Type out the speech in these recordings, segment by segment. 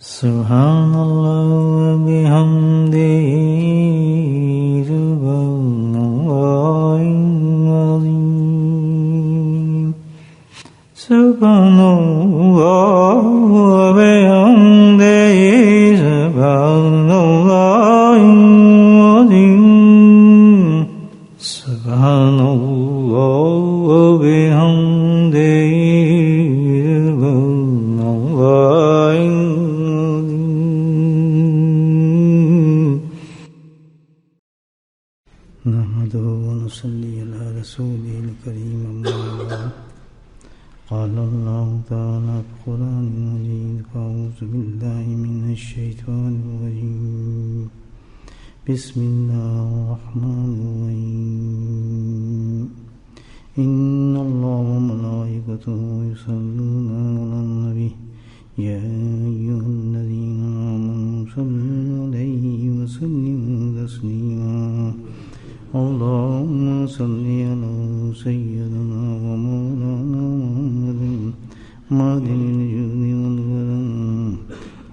Subhanallah bihamdihi subhanallahil azim. Subhanallah bihamdihi subhanallahil azim. Subhanallah bihamdihi صلی علی رسول الکریم اما بعد قال اللہ تعالی فی القرآن المجید اعوذ باللہ من الشیطان الرجیم بسم اللہ الرحمن الرحیم ان اللہ وملائکته یصلون علی النبی یا ایھا الذین آمنوا صلوا علیہ وسلموا تسلیما اللهم صل على سيدنا ومولانا محمد معدن الجود والكرم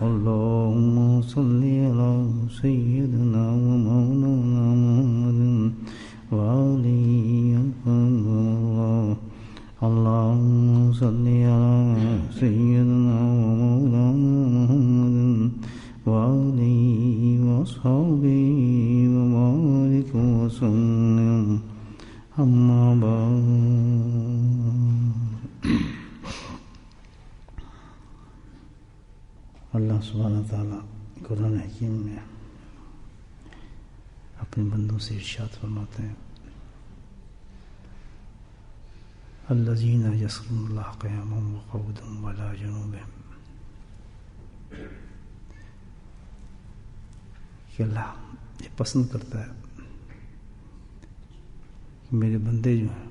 اللهم صل على سيدنا ومولانا محمد وآله الله اللهم صل على سيدنا ومولانا محمد وآله وأصحابه وبارك وسلم أما بعد اللہ سبحانہ تعالیٰ قرآن حکیم میں اپنے بندوں سے ارشاد فرماتے ہیں الذین یذکرون اللہ قیاما وقعودا وعلی جنوبہم کہ اللہ یہ پسند کرتا ہے کہ میرے بندے جو ہیں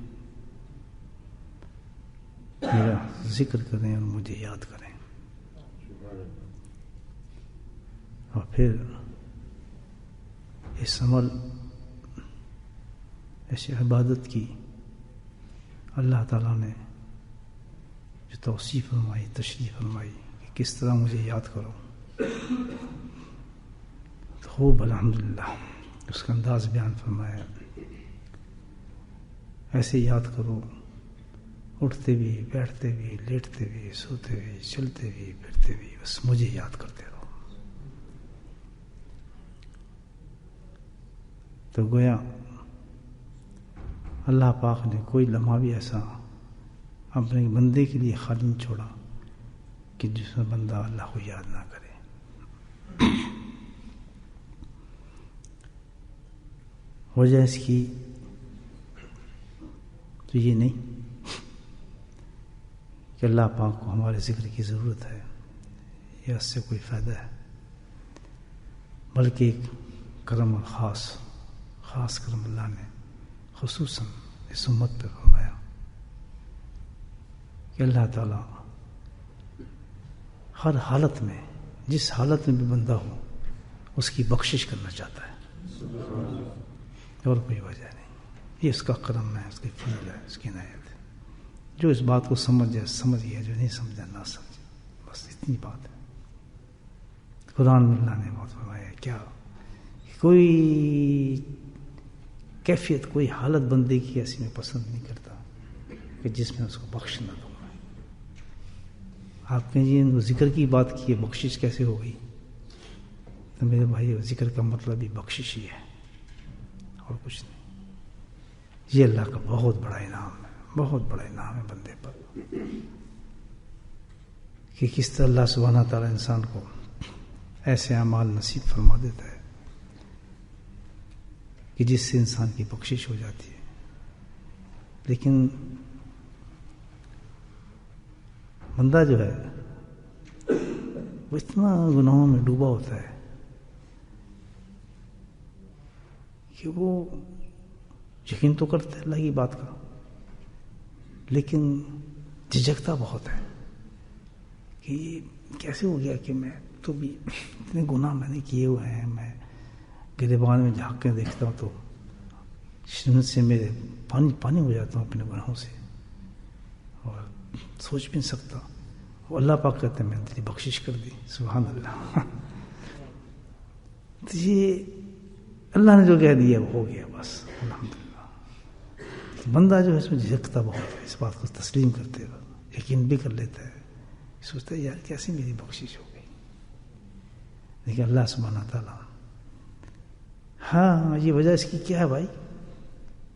میرا ذکر کریں اور مجھے یاد کریں اور پھر اس عمل ایسی عبادت کی اللہ تعالیٰ نے جو توصیف فرمائی تشریح فرمائی کہ کس طرح مجھے یاد کرو خوب الحمدللہ اس کا انداز بیان فرمایا ایسے یاد کرو اٹھتے بھی بیٹھتے بھی لیٹتے بھی سوتے بھی چلتے بھی پھرتے بھی بس مجھے یاد کرتے رہو تو گویا اللہ پاک نے کوئی لمحہ بھی ایسا اپنے بندے کے لیے خالی نہیں چھوڑا کہ جس میں بندہ اللہ کو یاد نہ کرے وجہ اس کی تو یہ نہیں کہ اللہ پاک کو ہمارے ذکر کی ضرورت ہے یا اس سے کوئی فائدہ ہے بلکہ ایک کرم اور خاص کرم اللہ نے خصوصاً اس امت پہ فرمایا کہ اللہ تعالیٰ ہر حالت میں جس حالت میں بھی بندہ ہو اس کی بخشش کرنا چاہتا ہے اور کوئی وجہ نہیں یہ اس کا کرم ہے اس کی فضل ہے اس کی عنایت ہے جو اس بات کو سمجھ گیا جو نہیں سمجھا نہ سمجھے بس اتنی بات ہے قرآن میں اللہ نے بہت فرمایا کیا کوئی کیفیت کوئی حالت بندے کی ایسی میں پسند نہیں کرتا کہ جس میں اس کو بخش نہ دوں آپ نے جی ذکر کی بات کی ہے بخشش کیسے ہو گئی تو میرے بھائی ذکر کا مطلب بھی بخشش ہی ہے اور کچھ نہیں یہ اللہ کا بہت بڑا انعام ہے بہت بڑا انعام ہے بندے پر کہ کس طرح اللہ سبحانہ تعالیٰ انسان کو ایسے اعمال نصیب فرما دیتا ہے کہ جس سے انسان کی بخشش ہو جاتی ہے لیکن بندہ جو ہے وہ اتنا گناہوں میں ڈوبا ہوتا ہے کہ وہ یقین تو کرتا ہے اللہ کی بات کا لیکن جھجکتا بہت ہے کہ یہ کیسے ہو گیا کہ میں تو بھی اتنے گناہ میں نے کیے ہوئے ہیں میں گریبان میں جھانک کے دیکھتا ہوں تو شرمت سے میرے پانی ہو جاتا ہوں اپنے گناہوں سے اور سوچ بھی نہیں سکتا وہ اللہ پاک کہتے ہیں میں نے تیری بخشش کر دی. سبحان اللہ. تو یہ اللہ نے جو کہہ دیا وہ ہو گیا بس. الحمدللہ. بندہ جو ہے اس میں جھجکتا بہت ہے, اس بات کو تسلیم کرتے ہوئے یقین بھی کر لیتا ہے, سوچتا ہے یار کیسے میری بخشش ہو گئی. لیکن اللہ سبحانہ تعالیٰ, ہاں یہ وجہ اس کی کیا ہے بھائی,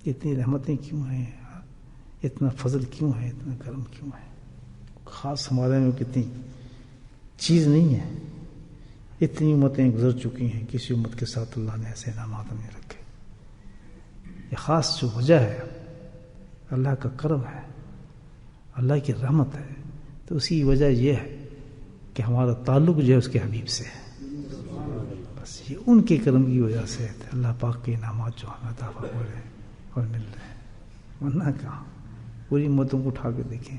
اتنی رحمتیں کیوں ہیں, اتنا فضل کیوں ہے, اتنا کرم کیوں ہے. خاص ہمارے میں کتنی چیز نہیں ہے. اتنی امتیں گزر چکی ہیں, کسی امت کے ساتھ اللہ نے ایسے انعامات نہیں رکھے. یہ خاص جو وجہ ہے اللہ کا کرم ہے, اللہ کی رحمت ہے. تو اسی وجہ یہ ہے کہ ہمارا تعلق جو ہے اس کے حبیب سے ہے. بس یہ ان کے کرم کی وجہ سے ہے. اللہ پاک کے انعامات جو ہمیں عطا ہو رہے ہیں اور مل رہے ہیں, ورنہ کہاں. پوری امتوں کو اٹھا کے دیکھیں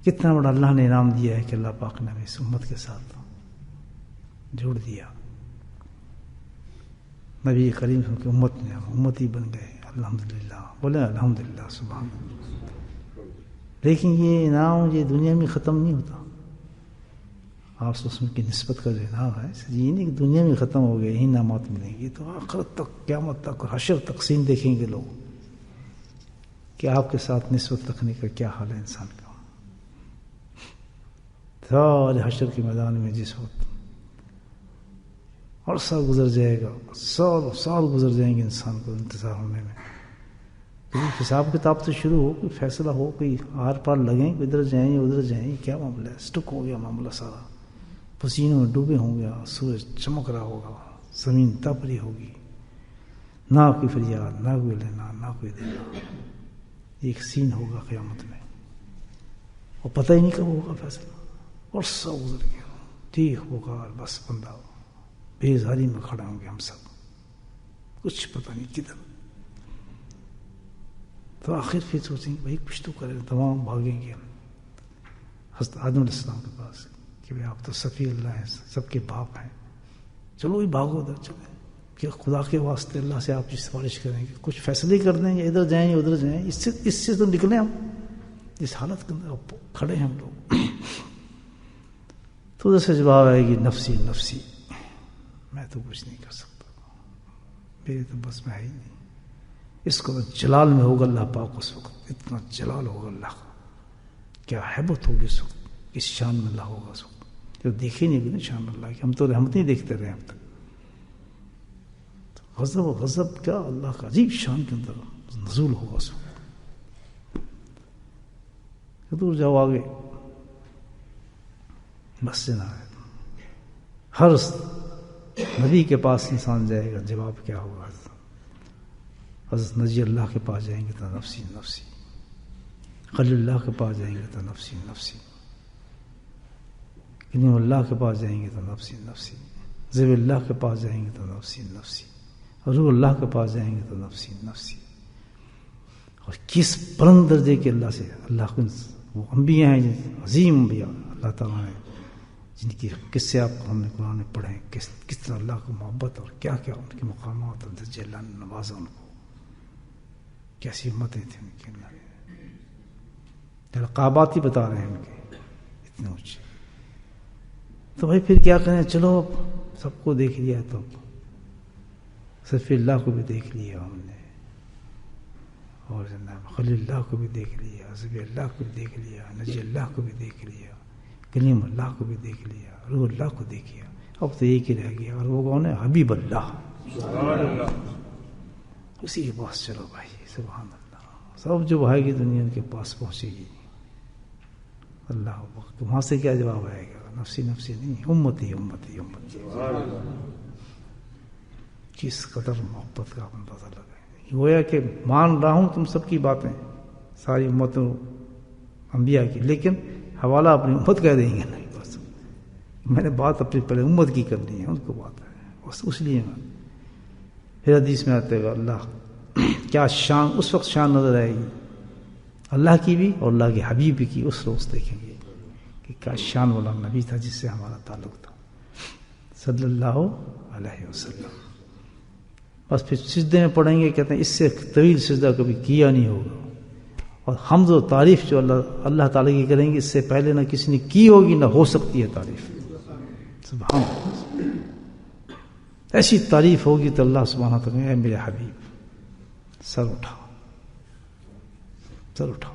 کتنا بڑا اللہ نے انعام دیا ہے کہ اللہ پاک نے ہمیں اس امت کے ساتھ جوڑ دیا. نبی کریم صلی اللہ علیہ وسلم کی امت میں ہم امتی بن گئے. الحمدللہ, بولے الحمدللہ. سبحان اللہ. لیکن یہ انعام یہ دنیا میں ختم نہیں ہوتا. آپ سے اس کی نسبت کا جو انعام ہے یہ نہیں کہ دنیا میں ختم ہو گئے, یہی انعامات ملیں گے. تو آخرت تک, قیامت تک, حشر تقسیم دیکھیں گے لوگ کہ آپ کے ساتھ نسبت رکھنے کا کیا حال ہے انسان کا. سارے حشر کے میدان میں جس وقت عرصہ گزر جائے گا, سال گزر جائیں گے انسان کو انتظار ہونے میں. کیونکہ حساب کتاب تو شروع ہو, کوئی فیصلہ ہو, کوئی آر پار لگیں, ادھر جائیں یا ادھر جائیں. کیا معاملہ ہے, اسٹک ہو گیا معاملہ سارا, پسینوں میں ڈوبے ہوں گیا, سورج چمک رہا ہوگا, زمین تپ رہی ہوگی, نہ کوئی فریاد, نہ کوئی لینا, نہ کوئی دینا. ایک سین ہوگا قیامت میں, اور پتہ ہی نہیں کب ہوگا فیصلہ. اور سب گزر گیا, ٹھیک ہوگا, بس بندہ بیزاری میں کھڑے ہوں گے ہم سب, کچھ پتہ نہیں کدھر. تو آخر پھر سوچیں گے بھائی کچھ تو کریں. تمام بھاگیں گے حضرت آدم علیہ السلام کے پاس کہ بھائی آپ تو صفی اللہ ہیں, سب کے باپ ہیں, چلو بھی بھاگو ادھر چلیں کہ خدا کے واسطے اللہ سے آپ کی سفارش کریں گے, کچھ فیصلے کر دیں, یا ادھر جائیں یا ادھر جائیں. اس سے تو نکلیں ہم, اس حالت کے اندر کھڑے ہیں ہم لوگ. تو ادھر سے جواب آئے گی نفسی نفسی, میں تو کچھ نہیں کر سکتا, میرے تو بس میں ہے ہی نہیں. اس کو جلال میں ہوگا اللہ پاک اس وقت, اتنا جلال ہوگا اللہ کا, کیا حیبت ہوگی اس وقت, کس شان میں اللہ ہوگا اس وقت, جو دیکھے نہیں گئے شان اللہ کی. ہم تو رحمت نہیں دیکھتے رہے اب تک. غضب و غضب کیا اللہ کا عجیب شان کے اندر نزول ہوگا اس وقت. دور جاؤ آگے, بس سے نہ ہے. ہر نبی کے پاس انسان جائے گا, جواب کیا ہوگا. حضرت نجی اللہ کے پاس جائیں گے تو نفسی نفسی, خلیل اللہ کے پاس جائیں گے تو نفسی نفسی, کلیم اللہ کے پاس جائیں گے تو نفسی نفسی, ذب اللہ کے پاس جائیں گے تو نفسی نفسی, روح اللہ کے پاس جائیں گے تو نفسی نفسی. اور کس بلند درجے کے اللہ سے, اللہ کو وہ انبیاء ہیں, عظیم انبیاء اللہ تعالیٰ نے, جن کی قصے آپ کو ہم نے قرآن میں پڑھے, کس طرح اللہ کو محبت اور کیا کیا ان کے مقامات اور درجے اللہ نے نوازا ان کو, کیسی ہمتیں تھیں ان کی. اللہ نے القابات ہی بتا رہے ہیں ان کے اتنے اونچے. تو بھائی پھر کیا کریں, چلو سب کو دیکھ لیا, تو صرف اللہ کو بھی دیکھ لیا ہم نے, اور خلیل اللہ کو بھی دیکھ لیا, ذبی اللہ کو بھی دیکھ لیا, نجی اللہ کو بھی دیکھ لیا, کلیم اللہ کو بھی دیکھ لیا, روح اللہ کو دیکھیا. اب تو ایک ہی رہ گیا, اور وہ کون ہے, حبیب اللہ. اسی کے پاس چلو بھائی. سبحان اللہ. سب جو بھائی کی دنیا ان کے پاس پہنچے گی, اللہ وہاں سے کیا جواب آئے گا, نفسی نفسی نہیں, امتی امتی امتی. کس قدر محبت کا اندازہ لگائے. گویا کہ مان رہا ہوں تم سب کی باتیں, ساری امتوں انبیاء کی, لیکن حوالہ اپنی امت کہہ دیں گے نہیں. بس میں نے بات اپنی پہلے امت کی کرنی ہے, ان کو بات ہے بس, اس لیے پھر حدیث میں آتے گا اللہ کیا شان, اس وقت شان نظر آئے گی اللہ کی بھی اور اللہ کے حبیب کی. اس روز دیکھیں گے کہ کیا شان والا نبی تھا جس سے ہمارا تعلق تھا, صلی اللہ علیہ وسلم. بس پھر سجدے میں پڑھیں گے, کہتے ہیں اس سے طویل سجدہ کبھی کیا نہیں ہوگا, اور حمد و تعریف جو اللہ تعالیٰ کی کریں گے، اس سے پہلے نہ کسی نے کی ہوگی نہ ہو سکتی ہے تعریف. سبحان اللہ، ایسی تعریف ہوگی تو اللہ سبحانہ تعالیٰ، اے میرے حبیب سر اٹھاؤ، سر اٹھاؤ.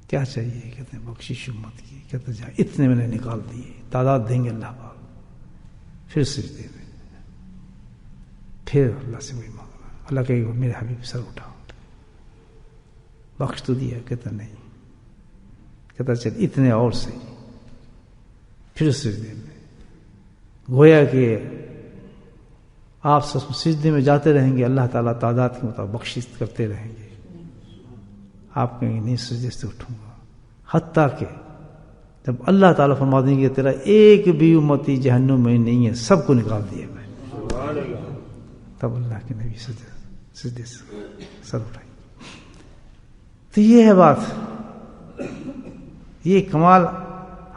کیا چاہیے؟ کہتے ہیں بخشش امت کی. کہتے ہیں اتنے میں نے نکال دیے، تعداد دیں گے اللہ پاک. پھر سجدے میں، پھر اللہ سے وہی مانگنا. اللہ کہے گا میرے حبیب سر اٹھاؤ، بخش تو دیا. کہتا نہیں. کہتا چل اتنے اور صحیح. پھر سجدے میں، گویا کہ آپ سجدے میں جاتے رہیں گے، اللہ تعالیٰ تعداد کے مطابق بخشش کرتے رہیں گے. آپ کہیں گے نہیں سجدے سے اٹھوں گا، حتیٰ کہ جب اللہ تعالیٰ فرما دیں گے تیرا ایک بھی امتی جہنم میں نہیں ہے، سب کو نکال دیا میں، تب اللہ کے نبی سجدے سے سر اٹھائیں. تو یہ ہے بات، یہ کمال.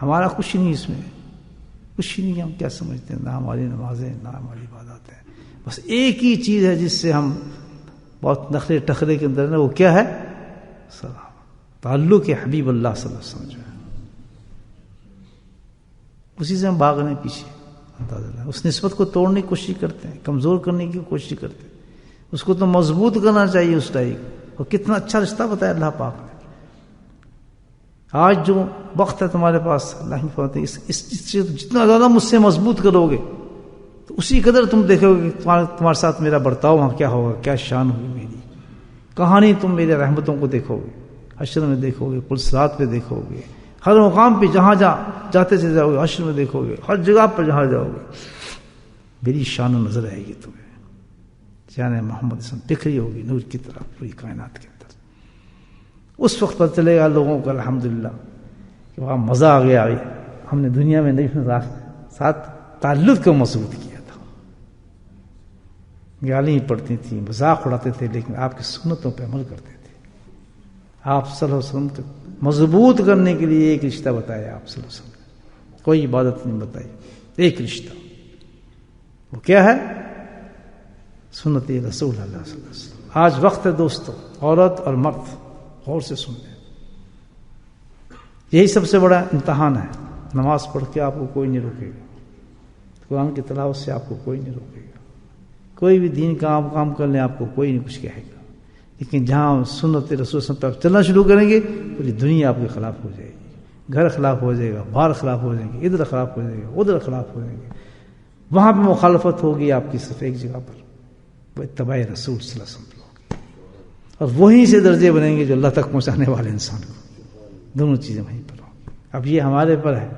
ہمارا کچھ نہیں اس میں، کچھ نہیں. ہم کیا سمجھتے ہیں؟ نہ ہماری نمازیں، نہ ہماری عبادات ہیں. بس ایک ہی چیز ہے جس سے ہم بہت نخرے ٹخرے کے اندر، وہ کیا ہے؟ سلام. تعلق حبیب اللہ صلی اللہ علیہ وسلم جو ہے، اسی سے ہم بھاگ رہے ہیں پیچھے. اس نسبت کو توڑنے کی کوشش کرتے ہیں، کمزور کرنے کی کوشش کرتے ہیں. اس کو تو مضبوط کرنا چاہیے اس ٹائپ. اور کتنا اچھا رشتہ بتایا اللہ پاک نے. آج جو وقت ہے تمہارے پاس، اللہ کی فرماتے ہیں اس سے جتنا زیادہ مجھ سے مضبوط کرو گے تو اسی قدر تم دیکھو گے تمہارے ساتھ میرا برتاؤ وہاں کیا ہوگا، کیا شان ہوگی میری. کہانی تم میرے رحمتوں کو دیکھو گے، حشر میں دیکھو گے، پلسرات پہ دیکھو گے، ہر مقام پہ جہاں جاتے چلے جاؤ گے، حشر میں دیکھو گے، ہر جگہ پر جہاں جاؤ گے میری شان و نظر آئے گی تمہیں. جانے محمد صلی اللہ علیہ وسلم بکھری ہوگی نور کی طرح پوری کائنات کے اندر. اس وقت پتہ چلے گا لوگوں کو الحمدللہ کہ وہاں مزہ آ گیا. ہم نے دنیا میں نبی کے ساتھ تعلق کو مضبوط کیا تھا. گالیاں پڑتی تھیں، مذاق اڑاتے تھے، لیکن آپ کی سنتوں پہ عمل کرتے تھے. آپ صلی اللہ علیہ وسلم کو مضبوط کرنے کے لیے ایک رشتہ بتایا آپ صلی اللہ علیہ وسلم نے. کوئی عبادت نہیں بتائی، ایک رشتہ. وہ کیا ہے؟ سنت رسول اللہ صلی اللہ علیہ وسلم. آج وقت ہے دوستو، عورت اور مرد غور سے سن لیں. یہی سب سے بڑا امتحان ہے. نماز پڑھ کے آپ کو کوئی نہیں روکے گا، قرآن کی تلاوت سے آپ کو کوئی نہیں روکے گا، کوئی بھی دین کا کام کر لیں آپ کو کوئی نہیں کچھ کہے گا. لیکن جہاں سنت رسول صلی اللہ علیہ وسلم چلنا شروع کریں گے پوری دنیا آپ کے خلاف ہو جائے گی. گھر خلاف ہو جائے گا، باہر خلاف ہو جائیں گے، ادھر خلاف ہو جائے گا، ادھر خلاف ہو جائیں گے. وہاں پہ مخالفت ہوگی آپ کی صرف ایک جگہ پر، وہ اتباع رسول صلی اللہ علیہ وسلم ہوگی. اور وہیں سے درجے بنیں گے جو اللہ تک پہنچانے والے انسان کو. دونوں چیزیں وہیں پر ہوں. اب یہ ہمارے پر ہے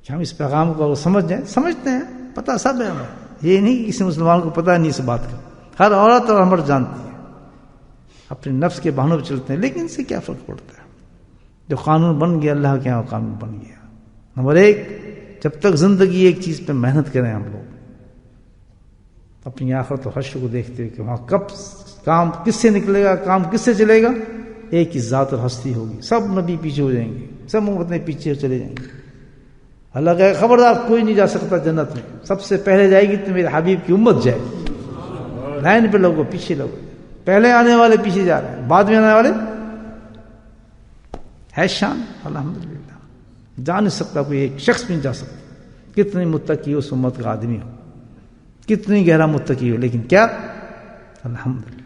کہ ہم اس پیغام کو سمجھ جائیں. سمجھتے ہیں، پتہ سب ہے ہمیں. یہ نہیں کہ کسی مسلمان کو پتہ نہیں اس بات کا. ہر عورت اور مرد جانتی ہے، اپنے نفس کے بہانوں پہ چلتے ہیں. لیکن اس سے کیا فرق پڑتا ہے؟ جو قانون بن گیا اللہ کے یہاں قانون بن گیا. نمبر ایک، جب تک زندگی ایک چیز پہ محنت کریں ہم لوگ اپنی آخرت و حشر کو دیکھتے ہوئے کہ وہاں کب کام کس سے نکلے گا، کام کس سے چلے گا. ایک ہی ذات اور ہستی ہوگی. سب نبی پیچھے ہو جائیں گے، سب امتیں پیچھے چلے جائیں گے. اللہ کہے خبردار کوئی نہیں جا سکتا جنت میں. سب سے پہلے جائے گی تو میرے حبیب کی امت جائے گی. لائن پہ لوگوں پیچھے لوگ، پہلے آنے والے پیچھے جا رہے ہیں، بعد میں آنے والے. ہے شان الحمدللہ. جا نہیں سکتا کوئی ایک شخص بھی نہیں جا سکتا. کتنی متقی اس امت کا آدمی ہو، کتنی گہرا متقی ہو، لیکن کیا الحمدللہ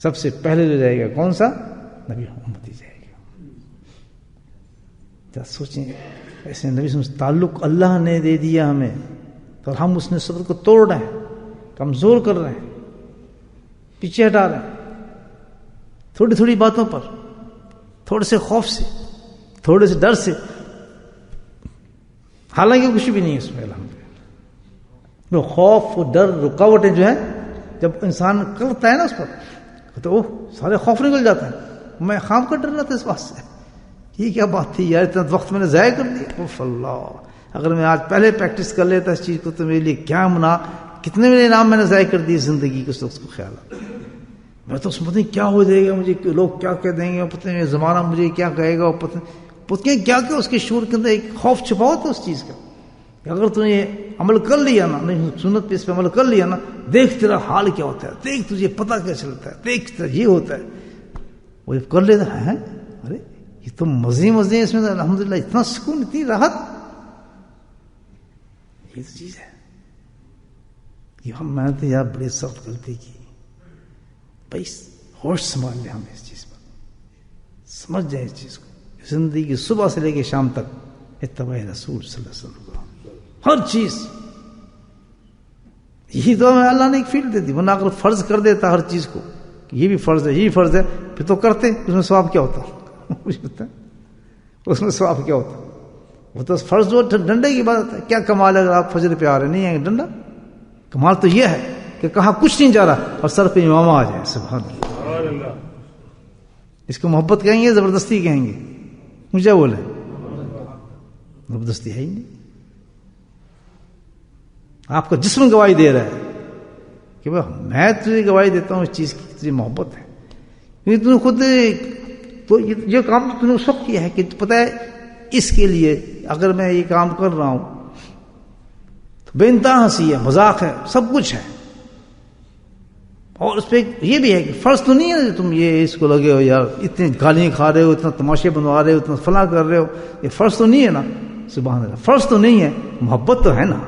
سب سے پہلے جو جائے گا کون سا؟ نبی امتی جائے گا. کیا سوچیں ایسے نبی سے تعلق اللہ نے دے دیا ہمیں، تو ہم اس نسبت کو توڑ رہے ہیں، کمزور کر رہے ہیں، پیچھے ہٹا رہے ہیں تھوڑی تھوڑی باتوں پر، تھوڑے سے خوف سے، تھوڑے سے ڈر سے. حالانکہ کچھ بھی نہیں ہے اس میں الحمدللہ. وہ خوف و ڈر رکاوٹیں جو ہیں جب انسان کرتا ہے نا اس پر تو اوہ سارے خوف نکل جاتے ہیں. میں خام کا ڈر رہا تھا اس بات سے، یہ کیا بات تھی یار، اتنا وقت میں نے ضائع کر دیا. اوف اللہ، اگر میں آج پہلے پریکٹس کر لیتا اس چیز کو تو میرے لیے کیا کتنے میرے انعام میں نے ضائع کر دیے زندگی کے. اس کو خیال آتا میں تو پتہ نہیں کیا ہو جائے گا، مجھے لوگ کیا کہہ دیں گے، پتہ نہیں زمانہ مجھے کیا کہے گا، پتہ کیا کیا اس کے شعور کے اندر ایک خوف چھپاؤ تھا اس چیز کا. اگر تم نے عمل کر لیا نا، نہیں سنت پہ عمل کر لیا نا، دیکھ تیرا حال کیا ہوتا ہے، دیکھ تجھے پتہ کیا چلتا ہے، دیکھ تیرا یہ ہوتا ہے. وہ جب کر لیتا ہے ارے یہ تو مزے مزے اس میں الحمدللہ اتنا سکون اتنی راحت. یہ تو چیز ہے. یہ ہم میں نے یار بڑے سخت غلطی کی بھائی. ہوش سنبھال لیں ہم اس چیز پر, سمجھ جائیں اس چیز کو. زندگی کی صبح سے لے کے شام تک اتباع رسول صلی اللہ علیہ وسلم کا ہر چیز. یہی تو ہمیں اللہ نے ایک فیلڈ دے دی. ورنہ اگر فرض کر دیتا ہر چیز کو یہ بھی فرض ہے یہ بھی فرض ہے پھر تو کرتے, اس میں ثواب کیا ہوتا؟ اس میں ثواب کیا ہوتا؟ وہ تو فرض ہو ڈنڈے کی بات ہے. کیا کمال ہے اگر آپ فجر پہ آ رہے نہیں آئیں گے ڈنڈا؟ کمال تو یہ ہے کہ کہاں کچھ نہیں جا رہا اور سر پہ امامہ آ جائے. سبحان اللہ. اس کو محبت کہیں گے زبردستی کہیں گے؟ مجھے بولے زبردستی ہے ہی نہیں. آپ کا جسم گواہی دے رہا ہے کہ میں تجھے گواہی دیتا ہوں اس چیز کی تجھے محبت ہے. کیونکہ تم نے خود تو یہ کام تم نے اس وقت کیا ہے کہ پتہ ہے اس کے لیے اگر میں یہ کام کر رہا ہوں تو بے انتہا ہنسی ہے, مذاق ہے, سب کچھ ہے. اور اس پہ یہ بھی ہے کہ فرض تو نہیں ہے تم یہ اس کو لگے ہو یار اتنے گالیاں کھا رہے ہو, اتنا تماشے بنوا رہے ہو, اتنا فلاں کر رہے ہو. یہ فرض تو نہیں ہے نا. سبحان اللہ. فرض تو نہیں ہے, محبت تو ہے نا.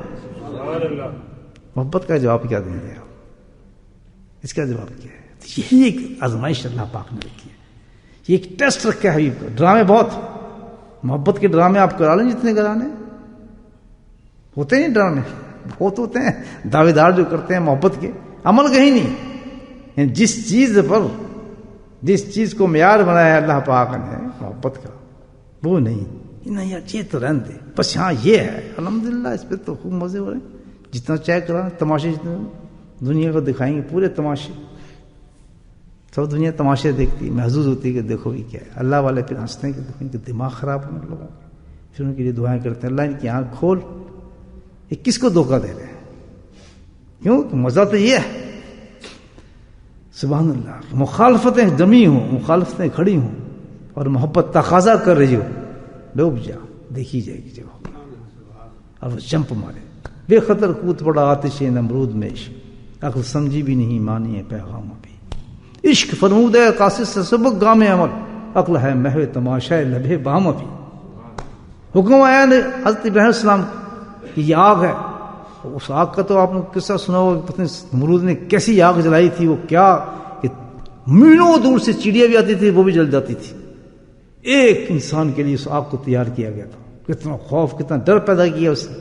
محبت کا جواب کیا دیں گے آپ؟ اس کا جواب کیا ہے؟ یہی ایک آزمائش اللہ پاک نے رکھی ہے. یہ ایک ٹیسٹ رکھا ہے حبیب کا. ڈرامے بہت, محبت کے ڈرامے آپ کرا لیں جتنے کرانے ہوتے ہیں. ڈرامے بہت ہوتے ہیں, دعوے دار جو کرتے ہیں محبت کے, عمل کہیں نہیں. جس چیز پر جس چیز کو معیار بنایا ہے اللہ پاک نے محبت کا وہ نہیں یار یہ تو رہن دے بس. ہاں یہ ہے الحمدللہ اس پہ تو خوب مزے ہو رہے ہیں. جتنا چاہے کرا تماشے جتنے دنیا کو دکھائیں گے پورے تماشے. سب دنیا تماشے دیکھتی, محظوظ ہوتی ہے کہ دیکھو یہ کیا ہے. اللہ والے پھر ہنستے ہیں کہ دیکھو ان کے دماغ خراب ہو لوگوں کے. پھر ان کے لیے دعائیں کرتے ہیں اللہ ان کی آنکھ کھول. یہ کس کو دھوکہ دے رہے ہیں؟ کیوں کہ مزہ تو یہ ہے. سبحان اللہ. مخالفتیں جمی ہوں, مخالفتیں کھڑی ہوں اور محبت تقاضا کر رہی ہو, ڈوب جا دیکھی جائے گی جب. اور وہ جمپ مارے بے خطر کود پڑا آتش نمرود میں. عقل سمجھی بھی نہیں مانی ہے پیغام ابھی. عشق فرمود ہے قاصد سے سبق گام عمل. عقل ہے محو تماشا لبے بام ابھی. حکم آیا حضرت ابراہیم السلام کی یہ آگ ہے. اس آگ کا تو آپ نے قصہ سنا ہو, پتہ نہیں نمرود نے کیسی آگ جلائی تھی. وہ کیا کہ میلوں دور سے چڑیا بھی آتی تھی وہ بھی جل جاتی تھی. ایک انسان کے لیے اس آگ کو تیار کیا گیا تھا. کتنا خوف کتنا ڈر پیدا کیا اس نے.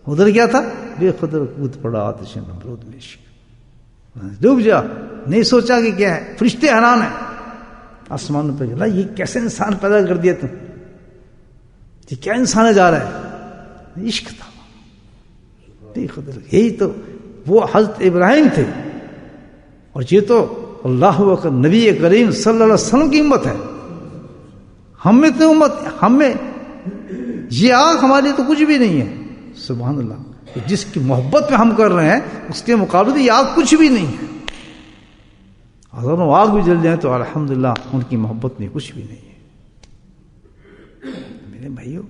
ادھر کیا تھا بے خطر کود پڑا آتش نمرود میں. ڈوب جا. نہیں سوچا کہ کیا ہے, فرشتے حیران ہیں آسمان پہ. اللہ یہ کیسے انسان پیدا کر دیا تم, یہ کیا انسان جا رہا ہے. عشق تھا بے خطر. یہی تو وہ حضرت ابراہیم تھے. اور یہ تو اللہ اکبر نبی کریم صلی اللہ علیہ وسلم کی امت ہے. ہم میں تو امت, ہم میں یہ آگ ہمارے لیے تو کچھ بھی نہیں ہے. سبحان اللہ. جس کی محبت میں ہم کر رہے ہیں اس کے مقابلے یہ آگ کچھ بھی نہیں ہے. ہزاروں آگ بھی جل جائیں تو الحمدللہ ان کی محبت میں کچھ بھی نہیں ہے. میرے بھائیو,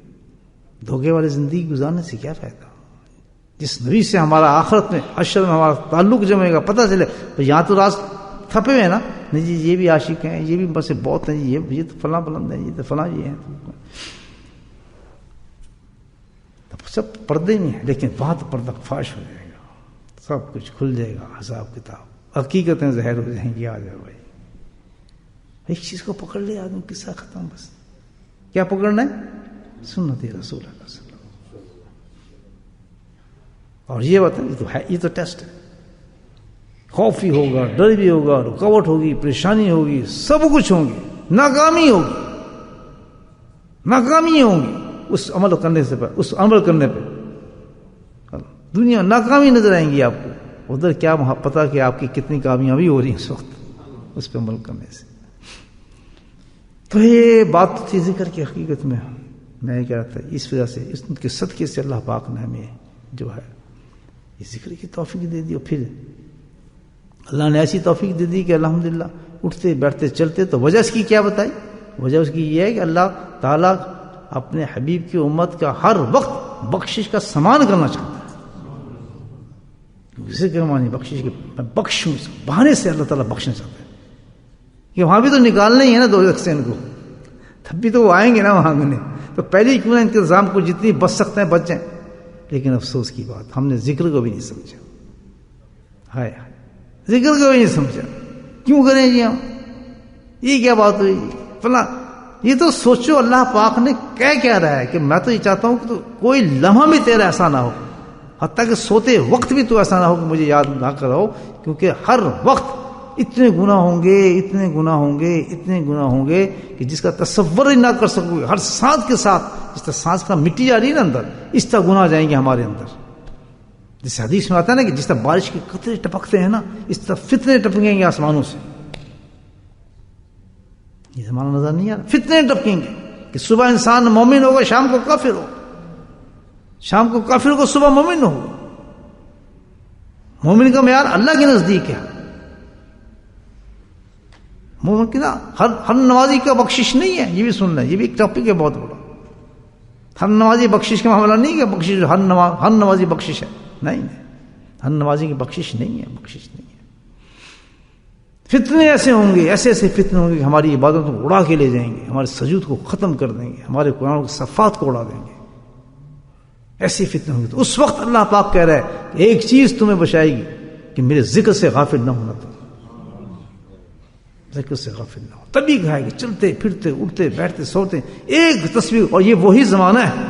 دھوکے والی زندگی گزارنے سے کیا فائدہ؟ جس نبی سے ہمارا آخرت میں حشر میں ہمارا تعلق جمے گا, پتہ چلے یہاں تو راز تھپے ہوئے ہیں نا. نہیں جی یہ بھی عاشق ہیں, یہ بھی بس بہت ہیں جی, یہ تو فلاں بلند ہیں, یہ تو فلاں یہ ہیں. سب پردے میں ہیں لیکن وہاں تو پردہ فاش ہو جائے گا, سب کچھ کھل جائے گا. حساب کتاب حقیقتیں ظاہر ہو جائیں گی. آ جاؤ بھائی, ایک چیز کو پکڑ لے آدمی, قصہ ختم. بس کیا پکڑنا ہے؟ سنت رسول اللہ صلی اللہ علیہ وسلم. اور یہ بات ہے یہ تو ٹیسٹ ہے. خوف بھی ہوگا, ڈر بھی ہوگا, رکاوٹ ہوگی, پریشانی ہوگی, سب کچھ ہوں گی, ناکامی ہوگی, ناکامی ہوں گی. اس عمل کرنے سے اس عمل کرنے پہ دنیا ناکامی نظر آئیں گی آپ کو. ادھر کیا پتا کہ آپ کی کتنی کامیابی ہو رہی ہے اس وقت اس پہ عمل کرنے سے. تو یہ بات تھی ذکر کی. حقیقت میں کیا رہتا ہے اس وجہ سے اس کے صدقے سے اللہ پاک نے ہمیں جو ہے یہ ذکر کی توفیق دے دی. اور پھر اللہ نے ایسی توفیق دے دی کہ الحمدللہ اٹھتے بیٹھتے چلتے. تو وجہ اس کی کیا بتائی؟ وجہ اس کی یہ ہے کہ اللہ تعالیٰ اپنے حبیب کی امت کا ہر وقت بخشش کا سامان کرنا چاہتا ہے. ذکر مانی بخشش کے, میں بخشوں, اس بہانے سے اللہ تعالیٰ بخشنا چاہتا ہے کہ وہاں بھی تو نکالنا ہی ہے نا دوزخ سے ان کو، تب بھی تو وہ آئیں گے نا وہاں میں، تو پہلے ہی کیوں نہ انتظام کو جتنی بچ سکتے ہیں بچ جائیں. لیکن افسوس کی بات ہم نے ذکر کو بھی نہیں سمجھا. ہائے ذکر کو بھی نہیں سمجھا. کیوں کریں جی ہم؟ یہ کیا بات ہوئی جی فلاں؟ یہ تو سوچو اللہ پاک نے کیا رہا ہے کہ میں تو یہ چاہتا ہوں کہ تو کوئی لمحہ بھی تیرا ایسا نہ ہو، حتیٰ کہ سوتے وقت بھی تو ایسا نہ ہو کہ مجھے یاد نہ کرو، کیونکہ ہر وقت اتنے گناہ ہوں گے، اتنے گناہ ہوں گے، اتنے گناہ ہوں گے کہ جس کا تصور ہی نہ کر سکو گے. ہر سانس کے ساتھ جس طرح سانس کا مٹی جا رہی ہے نا اندر، اس طرح گناہ جائیں گے ہمارے اندر. جس حدیث میں آتا ہے نا کہ جس طرح بارش کے قطرے ٹپکتے ہیں نا، اس طرح فتنے ٹپکیں گے آسمانوں سے. یہ زمانہ نظر نہیں آ رہا؟ فتنے ٹپکیں گے کہ صبح انسان مومن ہوگا، شام کو کافر ہو، شام کو کافر کو صبح مومن ہوگا. مومن کا معیار اللہ کے نزدیک ہے. مومن کی نا ہر نمازی کا بخشش نہیں ہے، یہ بھی سننا ہے، یہ بھی ایک ٹاپک ہے بہت بڑا. ہر نمازی بخشش کا معاملہ نہیں ہے، بخشش ہر نمازی بخشش ہے، نہیں، ہر نمازی کی بخشش نہیں ہے، بخشش نہیں ہے. فتنے ایسے ہوں گے، ایسے ایسے فتنے ہوں گے کہ ہماری عبادتوں کو اڑا کے لے جائیں گے، ہمارے سجود کو ختم کر دیں گے، ہمارے قرآن کے صفات کو اڑا دیں گے. ایسے فتنے ہوں گے. تو اس وقت اللہ پاک کہہ رہا ہے کہ ایک چیز تمہیں بچائے گی کہ میرے ذکر سے غافل نہ ہونا. تم ذکر سے غافل نہ ہو. تبھی کہا کہ چلتے پھرتے اٹھتے بیٹھتے سوتے ایک تصویر. اور یہ وہی زمانہ ہے،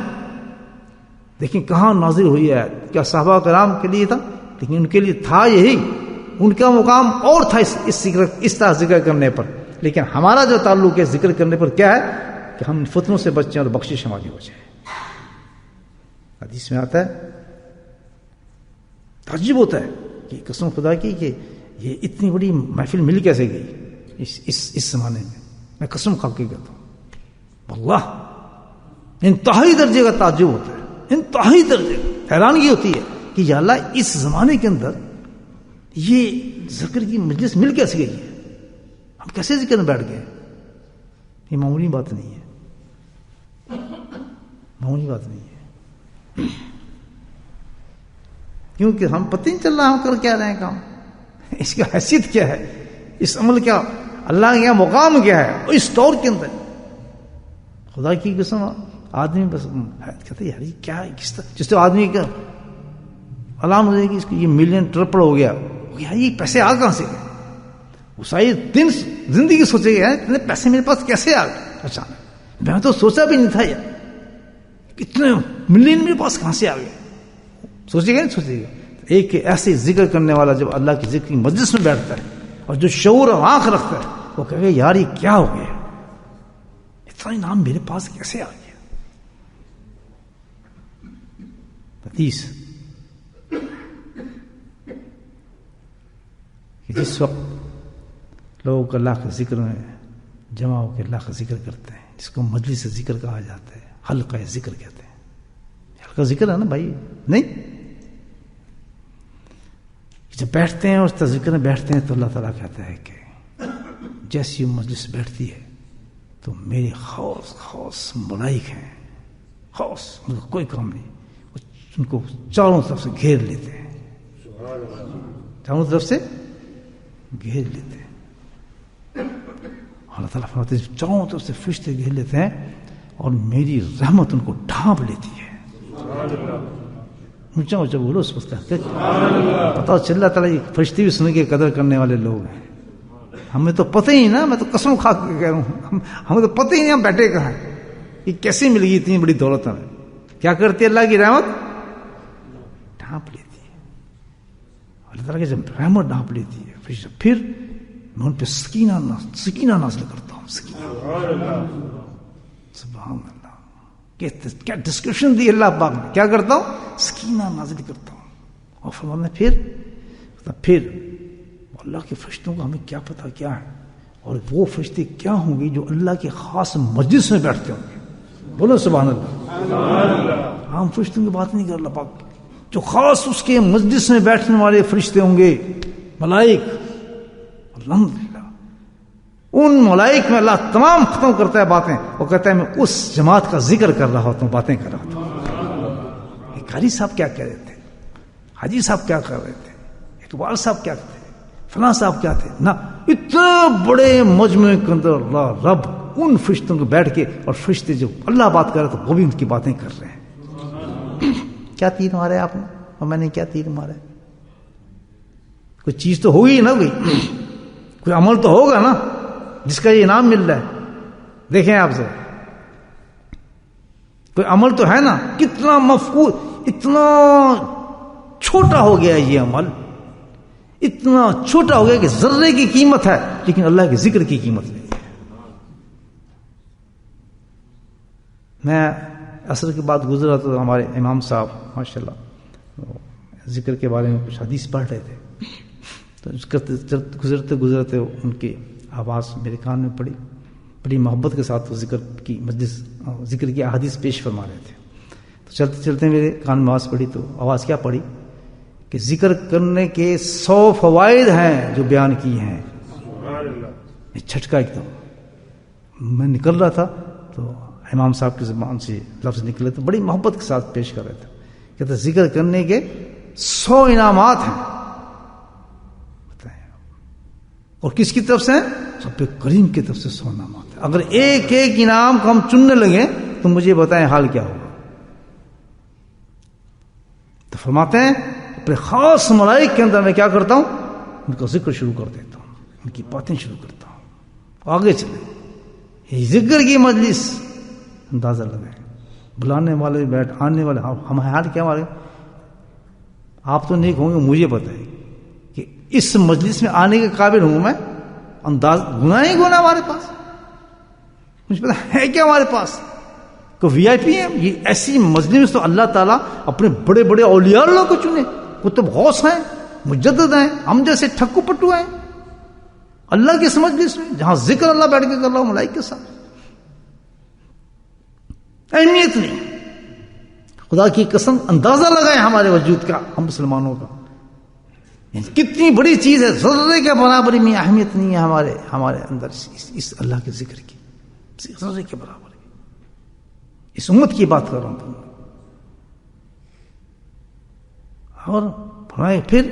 دیکھیں کہاں نازل ہوئی ہے. کیا صحابہ کرام کے لیے تھا؟ لیکن ان کے لیے تھا یہی، ان کا مقام اور تھا اس طرح ذکر کرنے پر. لیکن ہمارا جو تعلق ہے ذکر کرنے پر کیا ہے کہ ہم فتنوں سے بچیں اور بخشش ہماری ہو جائے. حدیث میں آتا ہے، تعجب ہوتا ہے کہ قسم خدا کی کہ یہ اتنی بڑی محفل مل کیسے گئی اس زمانے میں. میں قسم کھا کے کہتا ہوں واللہ انتہائی درجے کا تعجب ہوتا ہے، انتہائی درجے. حیرانگی ہوتی ہے کہ یا اللہ اس زمانے کے اندر یہ ذکر کی مجلس مل کیسے گئی ہے، ہم کیسے ذکر میں بیٹھ گئے. یہ معمولی بات نہیں ہے، معمولی بات نہیں ہے. کیونکہ ہم پتہ نہیں چل رہا ہم کر کیا رہے ہیں کام، اس کی حیثیت کیا ہے، اس عمل کیا، اللہ کے یہاں مقام کیا ہے اس دور کے اندر. خدا کی قسم آدمی بس کہتے یار یہ کیا ہے، کس طرح جس طرح آدمی کا علام ہو جائے گی اس کو یہ ملین ٹرپل ہو گیا، یہ پیسے آ کہاں سے گئے. وہ ساری دن زندگی سوچے گا اتنے پیسے میرے پاس کیسے آ گئے اچانک، میں تو سوچا بھی نہیں تھا یار اتنے ملین میرے پاس کہاں سے آ گئے. سوچے گا نہیں سوچے گا. ایک ایسے ذکر کرنے والا جب اللہ کی ذکر کی مجلس میں بیٹھتا ہے اور جو شعور اور آنکھ رکھتا ہے وہ کہے گا یار یہ کیا ہو گیا، اتنا انعام میرے پاس کیسے آ گیا. حدیث کہ جس وقت لوگ اللہ کے ذکر میں جمع ہو کے اللہ کا ذکر کرتے ہیں، جس کو مجلس ذکر کہا جاتا ہے، حلقہ ذکر کہتے ہیں. حلقہ ذکر ہے نا بھائی، نہیں جب بیٹھتے ہیں اور اس ذکر میں بیٹھتے ہیں تو اللہ تعالیٰ کہتا ہے کہ جیسی مجلس بیٹھتی ہے تو میرے خاص ملائک ہیں، خاص ان کا کوئی کام نہیں، ان کو چاروں طرف سے گھیر لیتے ہیں، چاروں طرف سے گھیر لیتے ہیں. اللہ تعالیٰ فرماتے ہیں چاروں طرف سے فرشتے گھیر لیتے ہیں اور میری رحمت ان کو ڈھانپ لیتی ہے. اونچا اونچا بولو اس وقت پتا چل اللہ تعالیٰ یہ فرشتے بھی سن کے قدر کرنے والے لوگ ہیں. ہمیں تو پتہ ہی نا، میں تو قسم کھا کے کہہ رہا ہوں ہمیں تو پتہ ہی نہیں ہم بیٹھے کہاں ہیں، یہ کیسے مل گئی اتنی بڑی دولت ہمیں. کیا کرتی ہے اللہ کی رحمت؟ ڈھانپ لیتی ہے. اللہ تعالیٰ کی جب رحمت ڈھانپ لیتی ہے پھر میں ان پہ سکینہ نازل کرتا ہوں. سبحان اللہ، کیا ڈسکرپشن دی اللہ پاک نے. کیا کرتا ہوں؟ سکینہ نازل کرتا ہوں. اور فرمانا پھر اللہ کے فرشتوں کو ہمیں کیا پتا کیا ہے، اور وہ فرشتے کیا ہوں گے جو اللہ کے خاص مجلس میں بیٹھتے ہوں گے. بولو سبحان اللہ. عام فرشتوں کی بات نہیں کر اللہ پاک، جو خاص اس کے مجلس میں بیٹھنے والے فرشتے ہوں گے، ملائک. الحمدللہ ان ملائک میں اللہ تمام ختم کرتا ہے باتیں. وہ کہتا ہے میں اس جماعت کا ذکر کر رہا ہوتا ہوں، باتیں کر رہا ہوتا ہوں. قاری صاحب کیا کہہ رہے تھے، حاجی صاحب کیا کر رہے تھے، اقبال صاحب کیا تھے، فلاں صاحب کیا تھے. نہ اتنے بڑے مجمع کے اندر اللہ رب ان فرشتوں کو بیٹھ کے، اور فرشتے جو اللہ بات کر رہے تو وہ بھی ان کی باتیں کر رہے ہیں. کیا تیر مارا ہے آپ نے اور میں نے کیا تیر مارا ہے؟ کوئی چیز تو ہوگی نا، کوئی عمل تو ہوگا نا جس کا یہ انعام مل رہا ہے. دیکھیں آپ سے کوئی عمل تو ہے نا. کتنا مفقود، اتنا چھوٹا ہو گیا یہ عمل، اتنا چھوٹا ہو گیا کہ ذرے کی قیمت ہے، لیکن اللہ کے ذکر کی قیمت نہیں ہے. میں عصر کے بعد گزرا تو ہمارے امام صاحب ماشاءاللہ ذکر کے بارے میں کچھ حدیث پڑھ رہے تھے، تو گزرتے ان کی آواز میرے کان میں پڑی. بڑی محبت کے ساتھ وہ ذکر کی مجلس، ذکر کی احادیث پیش فرما رہے تھے. تو چلتے چلتے میرے کان میں آواز پڑی، تو آواز کیا پڑی کہ ذکر کرنے کے 100 فوائد ہیں جو بیان کیے ہیں. یہ چھٹکا ایک دم میں نکل رہا تھا تو امام صاحب کی زبان سے لفظ نکلے تو بڑی محبت کے ساتھ پیش کر رہے تھے. کہتے ذکر کرنے کے 100 انعامات ہیں. اور کس کی طرف سے ہیں؟ رب کریم کی طرف سے 100 انعامات ہیں. اگر ایک ایک انعام کو ہم چننے لگیں تو مجھے بتائیں حال کیا ہوگا. تو فرماتے ہیں اپنے خاص ملائک کے اندر میں کیا کرتا ہوں، ان کا ذکر شروع کر دیتا ہوں، ان کی باتیں شروع کرتا ہوں. آگے چلیں، یہ ذکر کی مجلس اندازہ لگائیں، بلانے والے بیٹھ، آنے والے ہم حال کیا ہمارے. آپ تو نہیں کہوں گے، مجھے بتائیں کہ اس مجلس میں آنے کے قابل ہوں میں؟ انداز گناہ ہی گناہ ہمارے پاس. مجھے پتا ہے کیا ہمارے پاس کوئی وی آئی پی ہے؟ یہ ایسی مجلس تو اللہ تعالیٰ اپنے بڑے بڑے اولیاء اللہ کو چنے، کتب غوث ہیں، مجدد ہیں، ہم جیسے ٹھکو پٹو ہیں. اللہ کی اس مجلس میں جہاں ذکر اللہ بیٹھ کے کر رہا ہوں ملائک کے ساتھ، اہمیت نہیں. خدا کی قسم اندازہ لگائیں ہمارے وجود کا، ہم مسلمانوں کا کتنی بڑی چیز ہے. ذرے کے برابر میں اہمیت نہیں ہے ہمارے اندر اس اللہ کے ذکر کی، ذرے کے برابر. اس امت کی بات کر رہا ہوں. اور فرمائے پھر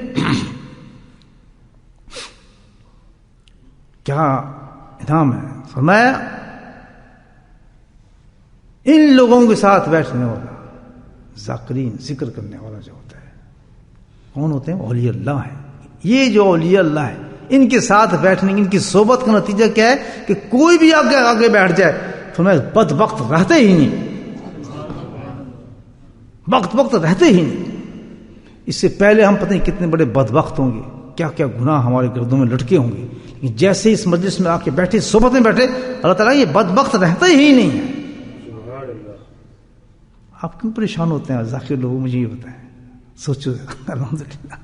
کیا انعام ہے. فرمایا ان لوگوں کے ساتھ بیٹھنے والا ذاکرین، ذکر کرنے والا جو ہوتا ہے، کون ہوتے ہیں؟ اولیاء اللہ ہیں. یہ جو اولیاء اللہ ہیں ان کے ساتھ بیٹھنے، ان کی صحبت کا نتیجہ کیا ہے کہ کوئی بھی آگے بیٹھ جائے فرمایا بدبخت رہتے ہی نہیں، وقت رہتے ہی نہیں. اس سے پہلے ہم پتہ نہیں کتنے بڑے بدبخت ہوں گے، کیا کیا گناہ ہمارے گردوں میں لٹکے ہوں گے، لیکن جیسے اس مجلس میں آ کے بیٹھے، صحبت میں بیٹھے، اللہ تعالیٰ یہ بدبخت رہتے ہی نہیں ہے. آپ کیوں پریشان ہوتے ہیں ذاکر لوگ؟ مجھے یہ بتائیں. سوچو الحمدللہ،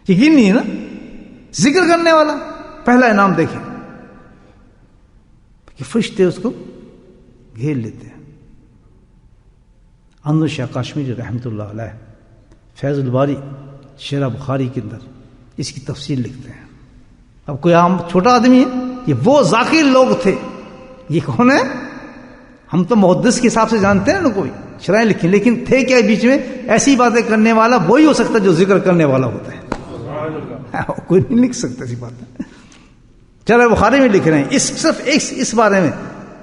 یقین نہیں ہے نا. ذکر کرنے والا پہلا انعام دیکھیں کہ فرشتے اس کو گھیر لیتے ہیں. انور شاہ کاشمیری رحمۃ اللہ علیہ فیض الباری شرح بخاری کے اندر اس کی تفصیل لکھتے ہیں. اب کوئی عام چھوٹا آدمی ہے؟ یہ وہ ذاکر لوگ تھے. یہ کون ہے؟ ہم تو محدث کے حساب سے جانتے ہیں نا، کوئی شرائع لکھی، لیکن تھے کیا بیچ میں؟ ایسی باتیں کرنے والا وہی ہو سکتا جو ذکر کرنے والا ہوتا ہے. کوئی نہیں لکھ سکتا ایسی بات. چلو بخاری میں لکھ رہے ہیں صرف اس بارے میں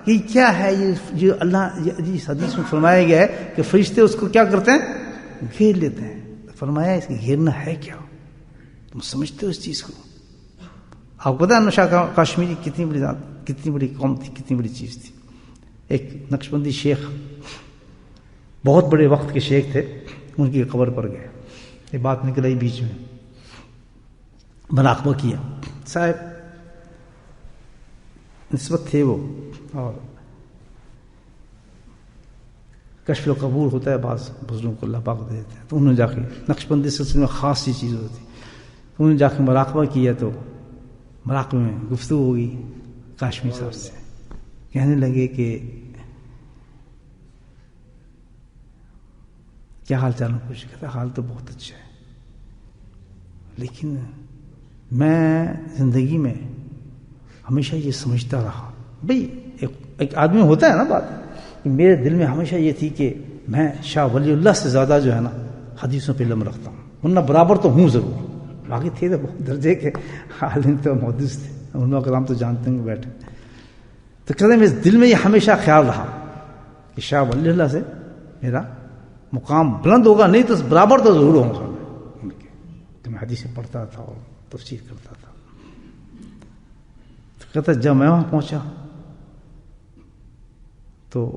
کہ کیا ہے یہ جو اللہ اس حدیث میں فرمایا گیا ہے کہ فرشتے اس کو کیا کرتے ہیں؟ گھیر لیتے ہیں. فرمایا اس کا گھیرنا ہے کیا؟ تم سمجھتے ہو اس چیز کو؟ آپ کو پتا ہے انور شاہ کاشمیری کتنی بڑی قوم تھی، کتنی بڑی چیز تھی. ایک نقشبندی شیخ، بہت بڑے وقت کے شیخ تھے، ان کی قبر پر گئے. یہ بات نکل آئی بیچ میں، مراقبہ کیا. صاحب نسبت تھے وہ، اور کشف القبور ہوتا ہے، بعض بزرگوں کو اللہ پاک دے دیتے ہیں. تو انہوں نے جا کے نقشبندی سلسلے میں خاص سی چیز ہوتی، تو انہوں نے جا کے مراقبہ کیا. تو مراقبے میں گفتگو ہوگی کاشمیر صاحب سے، کہنے لگے کہ کیا حال چال ہے؟ کچھ کہتا حال تو بہت اچھا ہے، لیکن میں زندگی میں ہمیشہ یہ سمجھتا رہا، بھئی ایک آدمی ہوتا ہے نا بات، کہ میرے دل میں ہمیشہ یہ تھی کہ میں شاہ ولی اللہ سے زیادہ جو ہے نا حدیثوں پہ علم رکھتا ہوں، ورنہ برابر تو ہوں ضرور. باقی تھے تو بہت درجے کے عالم تو محدث تھے. علماء کرام تو جانتے ہیں بیٹھے. تو کہتے ہیں میرے دل میں یہ ہمیشہ خیال رہا کہ شاہ ولی اللہ سے میرا مقام بلند ہوگا, نہیں تو برابر تو ضرور ہوں گا ان کے. تو میں حدیث پڑھتا تھا اور تفسیر کرتا تھا. تو کہتا جب میں وہاں پہنچا تو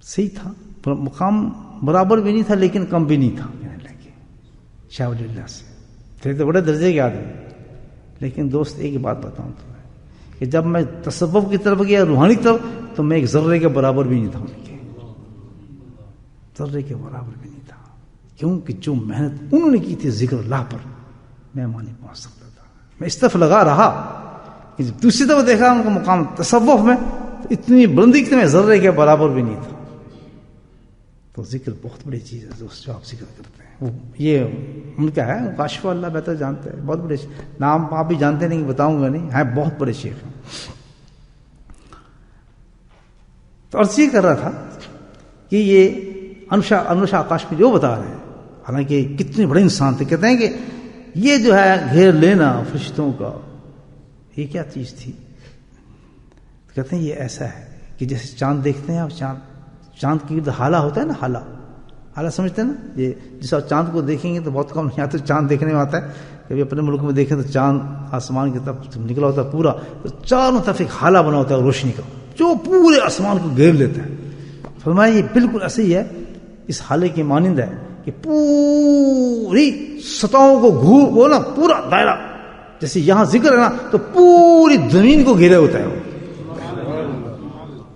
صحیح تھا, مقام برابر بھی نہیں تھا لیکن کم بھی نہیں تھا کہنے لگے شاہ ولی اللہ سے. تھے تو بڑے درجے کے آدمی, لیکن دوست ایک بات بتاؤں تمہیں کہ جب میں تصوف کی طرف گیا, روحانی طرف, تو میں ایک ذرے کے برابر بھی نہیں تھا ان کے, ذرے کے برابر بھی نہیں تھا. کیونکہ جو محنت انہوں نے کی تھی ذکر اللہ پر, میں وہاں نہیں پہنچ سکتا تھا. میں اس طرف لگا رہا کہ جب دوسری طرف دیکھا ان کا مقام تصوف میں, تو اتنی بلندی کہ میں ذرے کے برابر بھی نہیں تھا. تو ذکر بہت بڑی چیز ہے دوست, جو آپ ذکر کرتے ہیں وہ یہ ان کا ہے, کاشف اللہ بہتر جانتے ہیں. بہت بڑے نام آپ بھی جانتے نہیں, بتاؤں گا نہیں, ہیں بہت بڑے شیخ ہیں. تو عرض یہ کر رہا تھا کہ یہ انوشا آکاش میں جو بتا رہے ہیں, حالانکہ کتنے بڑے انسان تھے. کہتے ہیں کہ یہ جو ہے گھیر لینا فرشتوں کا, یہ کیا چیز تھی؟ کہتے ہیں یہ ایسا ہے کہ جیسے چاند دیکھتے ہیں آپ, چاند کی حالہ ہوتا ہے نا, حالہ سمجھتے ہیں نا, یہ جس آپ چاند کو دیکھیں گے تو بہت کم یہاں تو چاند دیکھنے میں آتا ہے. کبھی اپنے ملک میں دیکھیں تو چاند آسمان کی طرف نکلا ہوتا ہے پورا, تو چاروں طرف ایک حالہ بنا ہوتا ہے روشنی کا, جو پورے آسمان کو گھیر لیتا ہے. فرمایا یہ بالکل ایسے ہی ہے, اس حالے کی مانند ہے کہ پوری سطحوں کو گھور وہ نا پورا دائرہ, جیسے یہاں ذکر ہے نا تو پوری زمین کو گھیرے ہوتا ہے وہ.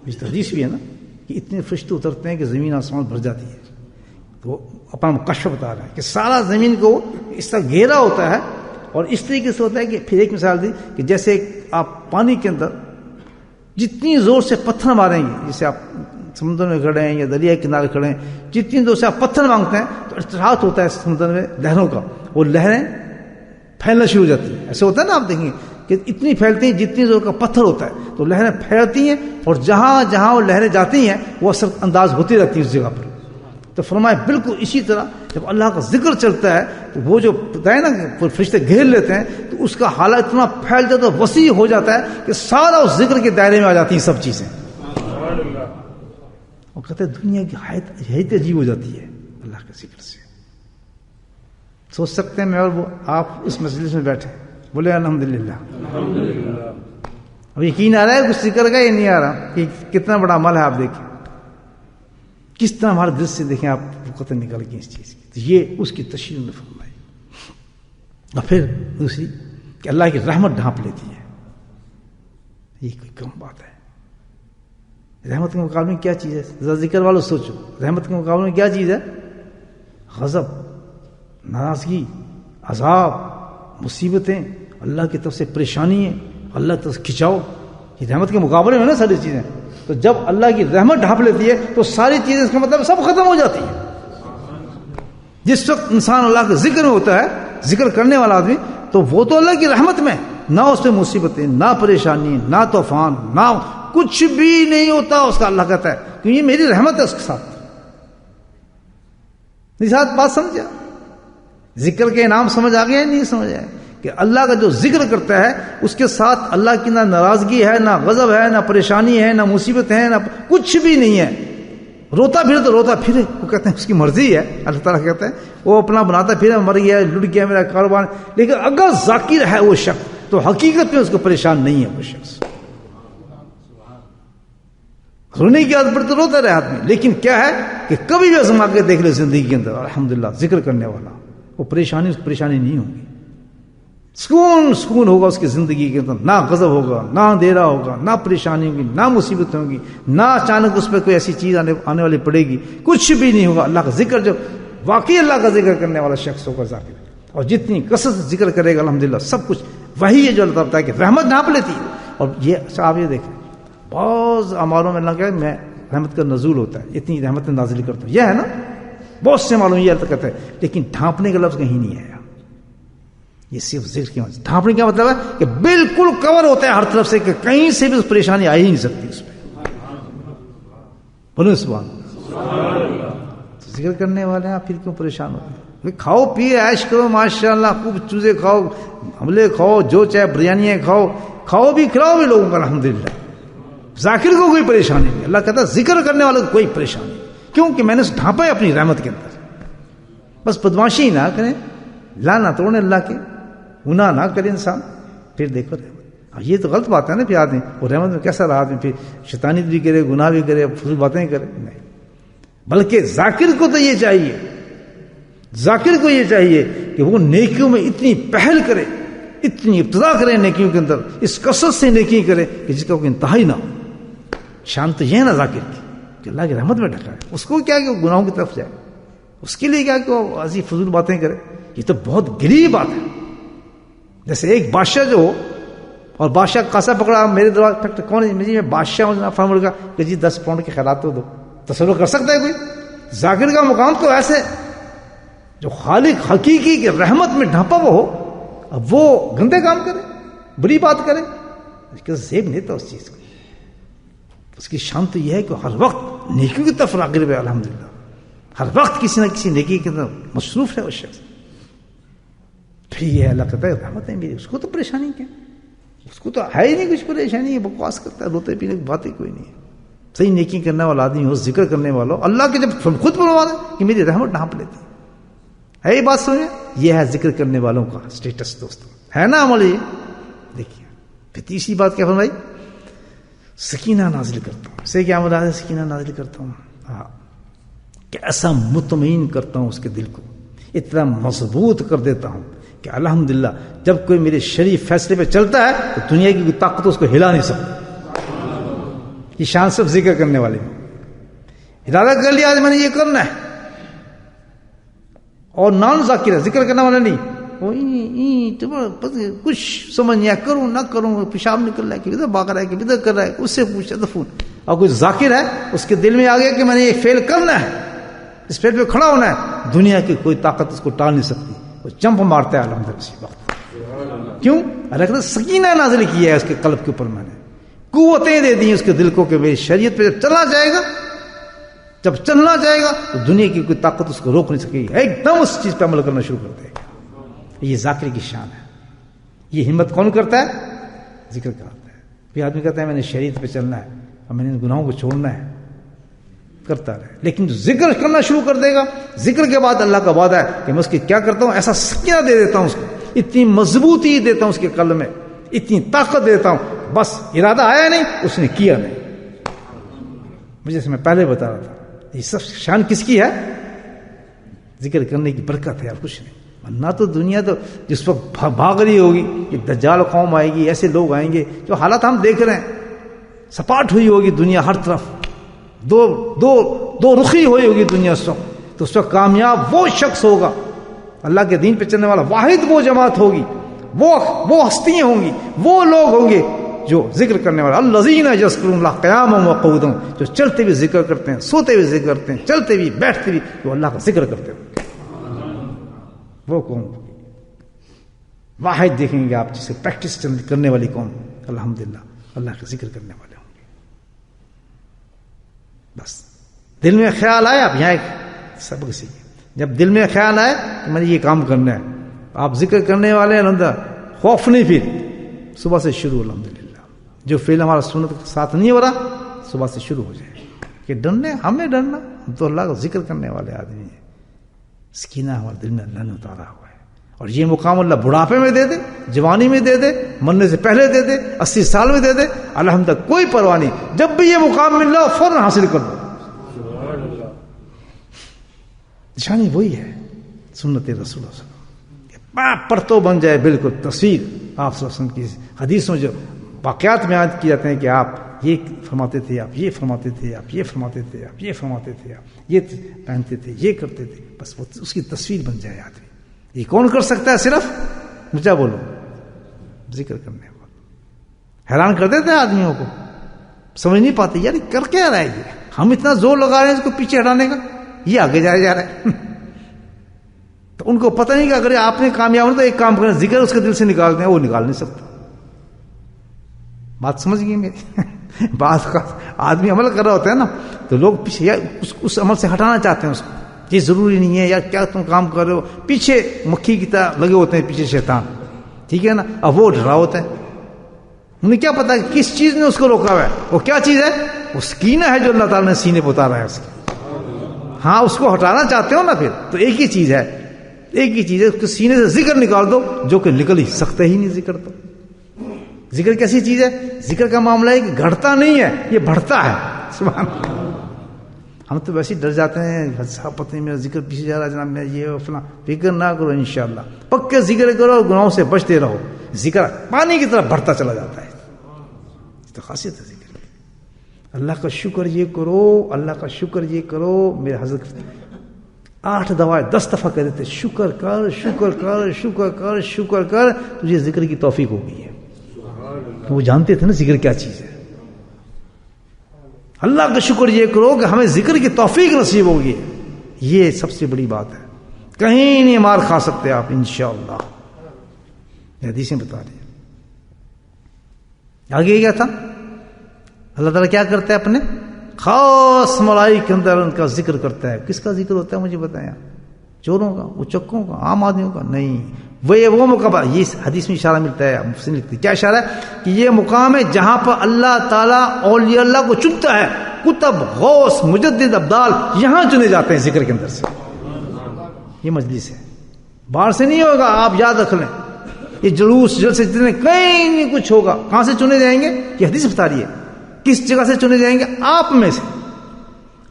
اس حدیث بھی ہے نا کہ اتنے فرشتے اترتے ہیں کہ زمین آسمان بھر جاتی ہے. تو اپنا کشف بتا رہا ہے کہ سارا زمین کو اس طرح گھیرا ہوتا ہے, اور اس طریقے سے ہوتا ہے کہ پھر ایک مثال دی کہ جیسے آپ پانی کے اندر جتنی زور سے پتھر ماریں گے, جیسے آپ سمندر میں کھڑے ہیں یا دریا کے کنارے کھڑے ہیں, جتنی زور سے آپ پتھر مانگتے ہیں تو ارتجاعات ہوتا ہے سمندر میں لہروں کا, وہ لہریں پھیلنا شروع ہو جاتی ہیں. ایسے ہوتا ہے نا, آپ دیکھیں گے کہ اتنی پھیلتی ہیں جتنی زور کا پتھر ہوتا ہے, تو لہریں پھیلتی ہیں, اور جہاں جہاں وہ لہریں جاتی ہیں وہ اثر انداز ہوتی رہتی ہے اس جگہ پر. تو فرمایا بالکل اسی طرح جب اللہ کا ذکر چلتا ہے تو وہ جو پتہ ہے نا کہ فرشتے گھیر لیتے ہیں, تو اس کا حالت اتنا پھیل جاتا ہے, وسیع ہو جاتا ہے کہ سارا اس ذکر کے دائرے میں آ جاتی ہیں سب چیزیں. اور کہتے ہیں دنیا کی حیت عجیب ہو جاتی ہے اللہ کے ذکر سے. سوچ سکتے ہیں میں اور وہ آپ اس مجلس میں بیٹھے, بولے الحمدللہ. اب یقین آ رہا ہے کچھ ذکر کا, یہ نہیں آ رہا کہ کتنا بڑا عمل ہے. آپ دیکھیں کس طرح ہمارے دل سے دیکھیں آپ قطع نکل گئی اس چیز کی. تو یہ اس کی تشریح نے فرمائی. اور پھر دوسری کہ اللہ کی رحمت ڈھانپ لیتی ہے. یہ کوئی کم بات ہے. رحمت کے مقابلے میں کیا چیز ہے؟ ذرا ذکر والوں سوچو, رحمت کے مقابلے میں کیا چیز ہے؟ غضب, ناراضگی, عذاب, مصیبتیں, اللہ کی طرف سے پریشانی ہے, اللہ کی طرف سے کھچاؤ. یہ رحمت کے مقابلے میں نا ساری چیزیں. تو جب اللہ کی رحمت ڈھانپ لیتی ہے تو ساری چیزیں, اس کا مطلب سب ختم ہو جاتی ہیں. جس وقت انسان اللہ کے ذکر میں ہوتا ہے, ذکر کرنے والا آدمی, تو وہ تو اللہ کی رحمت میں, نہ اس میں مصیبتیں, نہ پریشانی, نہ طوفان, نہ کچھ بھی نہیں ہوتا اس کا. اللہ کہتا ہے کہ یہ میری رحمت ہے اس کے ساتھ. ساتھ بات سمجھا, ذکر کے انعام سمجھ آ گیا نہیں سمجھ آیا کہ اللہ کا جو ذکر کرتا ہے اس کے ساتھ اللہ کی نہ ناراضگی ہے, نہ غضب ہے, نہ پریشانی ہے, نہ مصیبت ہے, نہ کچھ بھی نہیں ہے. روتا پھرے تو روتا پھرے, وہ کہتے ہیں اس کی مرضی ہے. اللہ تعالیٰ کہتے ہیں وہ اپنا بناتا پھرے, مر گیا, لٹ گیا میرا کاروبار. لیکن اگر ذاکر ہے وہ شخص تو حقیقت میں اس کو پریشان نہیں ہے وہ شخص. رونے کی عادت پر تو روتا رہے آدمی, لیکن کیا ہے کہ کبھی بھی آزما کے دیکھ لے زندگی کے اندر الحمدللہ ذکر کرنے والا, وہ پریشانی نہیں ہوگی. سکون ہوگا اس کی زندگی کے اندر. نہ غضب ہوگا, نہ اندھیرا ہوگا, نہ پریشانی ہوگی, نہ مصیبت ہوگی, نہ اچانک اس پہ کوئی ایسی چیز آنے والی پڑے گی, کچھ بھی نہیں ہوگا. اللہ کا ذکر, جو واقعی اللہ کا ذکر کرنے والا شخص ہوگا ذاکر, اور جتنی کثرت ذکر کرے گا الحمدللہ سب کچھ وہی ہے جو اللہ تعالیٰ کہ رحمت ڈھانپ لیتی ہے. اور یہ آپ یہ دیکھیں بعض اماروں میں اللہ کہا میں رحمت کا نزول ہوتا ہے, اتنی رحمت نازل کرتا ہوں, یہ ہے نا بہت سے معلوم یہ اللہ کہتا ہے. لیکن ڈھانپنے کا لفظ کہیں نہیں ہے, یہ صرف ذکر کی وجہ. ڈھانپنے کا مطلب ہے کہ بالکل کور ہوتا ہے ہر طرف سے, کہ کہیں سے بھی اس پریشانی آ ہی نہیں سکتی اس پہ. بولے سبحان اللہ. ذکر کرنے والے ہیں, پھر کیوں پریشان ہوتے ہیں؟ کھاؤ پیے عیش کرو ماشاء اللہ، خوب چوزے کھاؤ، حملے کھاؤ، جو چاہے بریانیاں کھاؤ، کھاؤ بھی کھلاؤ بھی لوگوں کو الحمدللہ۔ ذاکر کو کوئی پریشانی نہیں، اللہ کہتا ہے ذکر کرنے والوں کو کوئی پریشانی نہیں، کیونکہ میں نے ڈھانپا ہے اپنی رحمت کے اندر۔ بس بدماشی نہ کریں، لا نہ توڑیں اللہ کے، گناہ نہ کرے انسان، پھر دیکھو رحمت۔ یہ تو غلط بات ہے نا، پھر آدمی وہ رحمت میں کیسا رہا آدمی، پھر شیطانیت بھی کرے، گناہ بھی کرے، فضول باتیں کرے، نہیں۔ بلکہ ذاکر کو تو یہ چاہیے، ذاکر کو یہ چاہیے کہ وہ نیکیوں میں اتنی پہل کرے، اتنی ابتدا کرے نیکیوں کے اندر، اس کثرت سے نیکی کرے کہ جس کا کوئی انتہائی نہ ہو۔ شان تو یہ ہے نا ذاکر کی کہ اللہ کی رحمت میں ڈھکا ہے، اس کو کیا کہ وہ گناہوں کی طرف جائے، اس کے لیے کیا کہ وہ ایسی فضول باتیں کرے، یہ تو بہت گری بات ہے۔ جیسے ایک بادشاہ جو ہو اور بادشاہ کاسا پکڑا میرے دروازے کون ہے میں بادشاہ ہوں، فرمانے لگا کہ جی 10 پاؤنڈ کے خیرات تو دو، تصور کر سکتا ہے کوئی؟ ذاکر کا مقام تو ایسے جو خالق حقیقی کے رحمت میں ڈھانپا وہ ہو، اب وہ گندے کام کرے، بری بات کرے، اس کا زیب نہیں تھا اس چیز کو۔ اس کی شان تو یہ ہے کہ ہر وقت نیکیوں کی طرف راغب ہے الحمدللہ، ہر وقت کسی نہ کسی نیکی کے اندر مصروف ہے وہ شخص۔ پھر یہ اللہ کہتا ہے رحمت ہے میری، اس کو تو پریشانی کیا، اس کو تو ہے ہی نہیں کچھ پریشانی، بکواس کرتا ہے، روتے پینے کی باتیں کوئی نہیں ہے۔ صحیح نیکی کرنے والا آدمی ہو، ذکر کرنے والا ہو، اللہ کے جب خود فرما دے کہ میری رحمت ڈھانپ لیتی ہے، یہ بات سمجھے؟ یہ ہے ذکر کرنے والوں کا سٹیٹس دوستوں، ہے نا عمل یہ؟ دیکھیے پھر تیسری بات کیا فرمائی؟ سکینہ نازل کرتا ہوں۔ سے کیا مراد ہے سکینہ نازل کرتا ہوں؟ ہاں، کہ ایسا مطمئن کرتا ہوں اس کے دل کو، اتنا مضبوط کر دیتا ہوں کہ الحمدللہ جب کوئی میرے شریف فیصلے پہ چلتا ہے تو دنیا کی کوئی طاقت اس کو ہلا نہیں سکتی۔ یہ شان صرف ذکر کرنے والے میں ارادہ کر لیا آج میں نے یہ کرنا ہے، اور نان ذاکر ہے، ذکر کرنے والا نہیں، کچھ سمجھ نہیں کروں نہ کروں، پیشاب نکل رہا ہے کہ ادھر بھاگ رہا ہے کہ ادھر کر رہا ہے، اس سے پوچھا دفون۔ اور کوئی ذاکر ہے، اس کے دل میں آ گیا کہ میں نے یہ فیل کرنا ہے، اس فیل پہ کھڑا ہونا ہے، دنیا کی کوئی طاقت اس کو ٹال نہیں سکتی، وہ جمپ مارتا ہے الحمدللہ اسی وقت۔ کیوں؟ اللہ کہتا ہے سکینہ نازل کیا ہے اس کے قلب کے اوپر، میں نے قوتیں دے دی اس کے دل کو کہ میری شریعت پہ جب چلنا جائے گا، جب چلنا جائے گا تو دنیا کی کوئی طاقت اس کو روک نہیں سکے گی، ایک دم اس چیز پہ عمل کرنا شروع کر دے گا۔ یہ ذاکر کی شان ہے۔ یہ ہمت کون کرتا ہے؟ ذکر کرتا ہے۔ پھر آدمی کہتا ہے میں نے شریعت پہ چلنا ہے اور میں نے ان گناہوں کو چھوڑنا ہے، کرتا رہے، لیکن جو ذکر کرنا شروع کر دے گا، ذکر کے بعد اللہ کا وعدہ ہے کہ میں اس کی کیا کرتا ہوں، ایسا سکینہ دے دیتا ہوں اس کو، اتنی مضبوطی دیتا ہوں اس کے قلب میں، اتنی طاقت دیتا ہوں، بس ارادہ آیا نہیں، اس نے کیا نہیں۔ مجھے جیسے میں پہلے بتا رہا تھا، یہ سب شان کس کی ہے؟ ذکر کرنے کی برکت ہے اور کچھ نہیں۔ ورنہ تو دنیا تو جس وقت بھاگ رہی ہوگی، یہ دجال قوم آئے گی، ایسے لوگ آئیں گے، جو حالات ہم دیکھ رہے ہیں، سپاٹ ہوئی ہوگی دنیا ہر طرف، دو رخی ہوئی ہوگی دنیا اس وقت، تو اس وقت کامیاب وہ شخص ہوگا، اللہ کے دین پہ چلنے والا واحد وہ جماعت ہوگی، وہ ہستیاں ہوں گی، وہ لوگ ہوں گے جو ذکر کرنے والا، الذین یذکرون اللہ قیاما وقعودا، جو چلتے بھی ذکر کرتے ہیں، سوتے بھی ذکر کرتے ہیں، چلتے بھی بیٹھتے بھی جو اللہ کا ذکر کرتے ہیں، وہ قوم واحد دیکھیں گے آپ، جسے پریکٹس کرنے والی قوم الحمدللہ اللہ کا ذکر کرنے والے ہوں گے۔ بس دل میں خیال آئے، آپ یہاں ایک سبق سیکھیں، جب دل میں خیال آئے کہ میں نے یہ کام کرنا ہے، آپ ذکر کرنے والے الحمدللہ، خوف نہیں، پھر صبح سے شروع الحمدللہ، جو فعل ہمارا سنت کے ساتھ نہیں ہو رہا صبح سے شروع ہو جائے کہ ڈرنے، ہمیں ڈرنا، ہم تو اللہ کا ذکر کرنے والے آدمی ہیں، سکینہ ہمارے دل میں اللہ نے اتارا ہوا ہے، اور یہ مقام اللہ بڑھاپے میں دے دے، جوانی میں دے دے، مرنے سے پہلے دے دے، 80 سال میں دے دے، الحمدللہ کوئی پرواہ نہیں، جب بھی یہ مقام مل رہا فوراً حاصل کر دو۔ نشانی وہی ہے سنت رسول اللہ صلی اللہ علیہ وسلم، پرتو بن جائے بالکل تصویر آپ صلی اللہ علیہ وسلم کی حدیثوں، جو واقعات میں یاد کیے جاتے ہیں کہ آپ یہ فرماتے تھے، آپ یہ فرماتے تھے، آپ یہ فرماتے تھے، آپ یہ فرماتے تھے، آپ یہ پہنتے تھے، یہ کرتے تھے، بس وہ اس کی تصویر بن جائے آدمی۔ یہ کون کر سکتا ہے؟ صرف مجھے بولو، ذکر کرنے والا۔ حیران کر دیتے ہیں آدمیوں کو، سمجھ نہیں پاتے یار کر کیا رہا ہے یہ، ہم اتنا زور لگا رہے ہیں اس کو پیچھے ہٹانے کا، یہ آگے جا رہا ہے۔ تو ان کو پتہ نہیں کہ اگر آپ نے کامیاب ہونا تو ایک کام کرنا، ذکر اس کے دل سے نکالتے ہیں، وہ نکال نہیں سکتا۔ بات سمجھ گئی میری؟ بعض آدمی عمل کر رہا ہوتا ہے نا، تو لوگ پیچھے اس عمل سے ہٹانا چاہتے ہیں اس کو، یہ ضروری نہیں ہے، یا کیا تم کام کر رہے ہو، پیچھے مکھی کی طرح لگے ہوتے ہیں پیچھے شیطان، ٹھیک ہے نا، اب وہ ڈرا ہوتا ہے، انہیں کیا پتا کہ کس چیز نے اس کو روکا ہوا ہے، وہ کیا چیز ہے، وہ سکینہ ہے جو اللہ تعالیٰ نے سینے پہ اتارا ہے اس کی. ہاں اس کو ہٹانا چاہتے ہو نا، پھر تو ایک ہی چیز ہے، ایک ہی چیز ہے، اس کے سینے سے ذکر نکال دو، جو کہ نکل ہی سکتا ہی نہیں ذکر. تو ذکر کیسی چیز ہے؟ ذکر کا معاملہ ہے کہ گھٹتا نہیں ہے، یہ بڑھتا ہے. سبحان اللہ. ہم تو ویسے ہی ڈر جاتے ہیں، صاحب پتہ نہیں میرا ذکر پیچھے جا رہا ہے جناب، میں یہ فلاں. فکر نہ کرو، انشاءاللہ پکے ذکر کرو اور گناہوں سے بچتے رہو. ذکر پانی کی طرح بڑھتا چلا جاتا ہے. تو خاصیت ہے ذکر. اللہ کا شکر یہ کرو، اللہ کا شکر یہ کرو. میرے حضرت 8 دفعہ 10 دفعہ کہہ دیتے شکر کر شکر کر شکر کر شکر کر، تجھے ذکر کی توفیق ہو گئی ہے. وہ جانتے تھے نا ذکر کیا چیز ہے. اللہ کا شکر یہ کرو کہ ہمیں ذکر کی توفیق نصیب ہوگی. یہ سب سے بڑی بات ہے. کہیں نہیں مار کھا سکتے آپ انشاءاللہ. حدیثیں بتا رہی ہیں. آگے کیا تھا؟ اللہ تعالیٰ کیا کرتا ہے؟ اپنے خاص ملائکہ کے اندر ان کا ذکر کرتا ہے. کس کا ذکر ہوتا ہے مجھے بتائیں؟ چوروں کا، اچکوں کا، عام آدمیوں کا نہیں. وہ مقام، یہ حدیث میں اشارہ ملتا ہے، مفسرین لکھتے ہیں. کیا اشارہ ہے؟ کہ یہ مقام ہے جہاں پر اللہ تعالیٰ اولیاء اللہ کو چنتا ہے. کتب، غوث، مجدد، ابدال یہاں چنے جاتے ہیں ذکر کے اندر سے. یہ مجلس ہے، باہر سے نہیں ہوگا، آپ یاد رکھ لیں. یہ جلوس جلسے جتنے کہیں نہیں کچھ ہوگا. کہاں سے چنے جائیں گے؟ یہ حدیث بتا رہی ہے. کس جگہ سے چنے جائیں گے؟ آپ میں سے.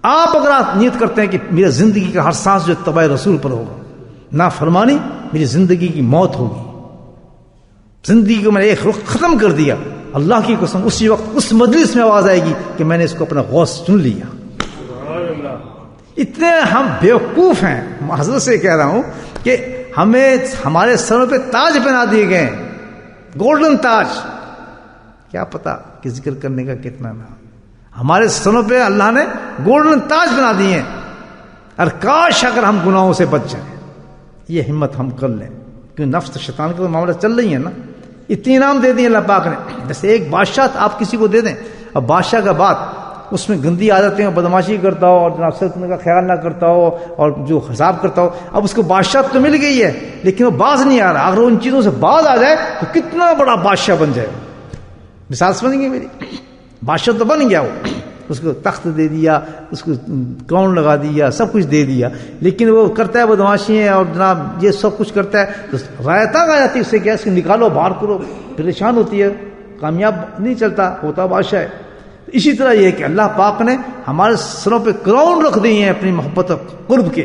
آپ اگر آپ نیت کرتے ہیں کہ میرا زندگی کا ہر سانس جو اتباع رسول پر ہوگا، نافرمانی میری زندگی کی موت ہوگی، زندگی کو میں نے ایک رخ ختم کر دیا، اللہ کی قسم اسی وقت اس مجلس میں آواز آئے گی کہ میں نے اس کو اپنا غوث چن لیا. اتنے ہم بیوقوف ہیں. حضرت سے کہہ رہا ہوں کہ ہمیں ہمارے سروں پہ تاج پہنا دیے گئے ہیں، گولڈن تاج. کیا پتا کہ ذکر کرنے کا کتنا نام. ہمارے سروں پہ اللہ نے گولڈن تاج بنا دیے ہیں. اور کاش اگر ہم گناہوں سے بچ جائیں. یہ ہمت ہم کر لیں، کیونکہ نفس شیطان کا معاملہ چل رہی ہے نا. اتنے انعام دے دیے اللہ پاک نے. جیسے ایک بادشاہ آپ کسی کو دے دیں، اب بادشاہ کا بعد اس میں گندی عادتیں، بدماشی کرتا ہو اور جناب سلطنت کا خیال نہ کرتا ہو اور جو حساب کرتا ہو. اب اس کو بادشاہ تو مل گئی ہے لیکن وہ باز نہیں آ رہا. اگر ان چیزوں سے باز آ جائے تو کتنا بڑا بادشاہ بن جائے. مثال سمجھ گئی میری؟ بادشاہ تو بن گیا، وہ اس کو تخت دے دیا، اس کو کراؤن لگا دیا، سب کچھ دے دیا، لیکن وہ کرتا ہے بدماشی اور جناب یہ سب کچھ کرتا ہے. تو رعایت آ جاتی ہے اس سے، کیا اس کو نکالو باہر کرو، پریشان ہوتی ہے، کامیاب نہیں چلتا، ہوتا بادشاہ ہے. اسی طرح یہ ہے کہ اللہ پاک نے ہمارے سروں پہ کراؤن رکھ دیے ہیں اپنی محبت اور قرب کے.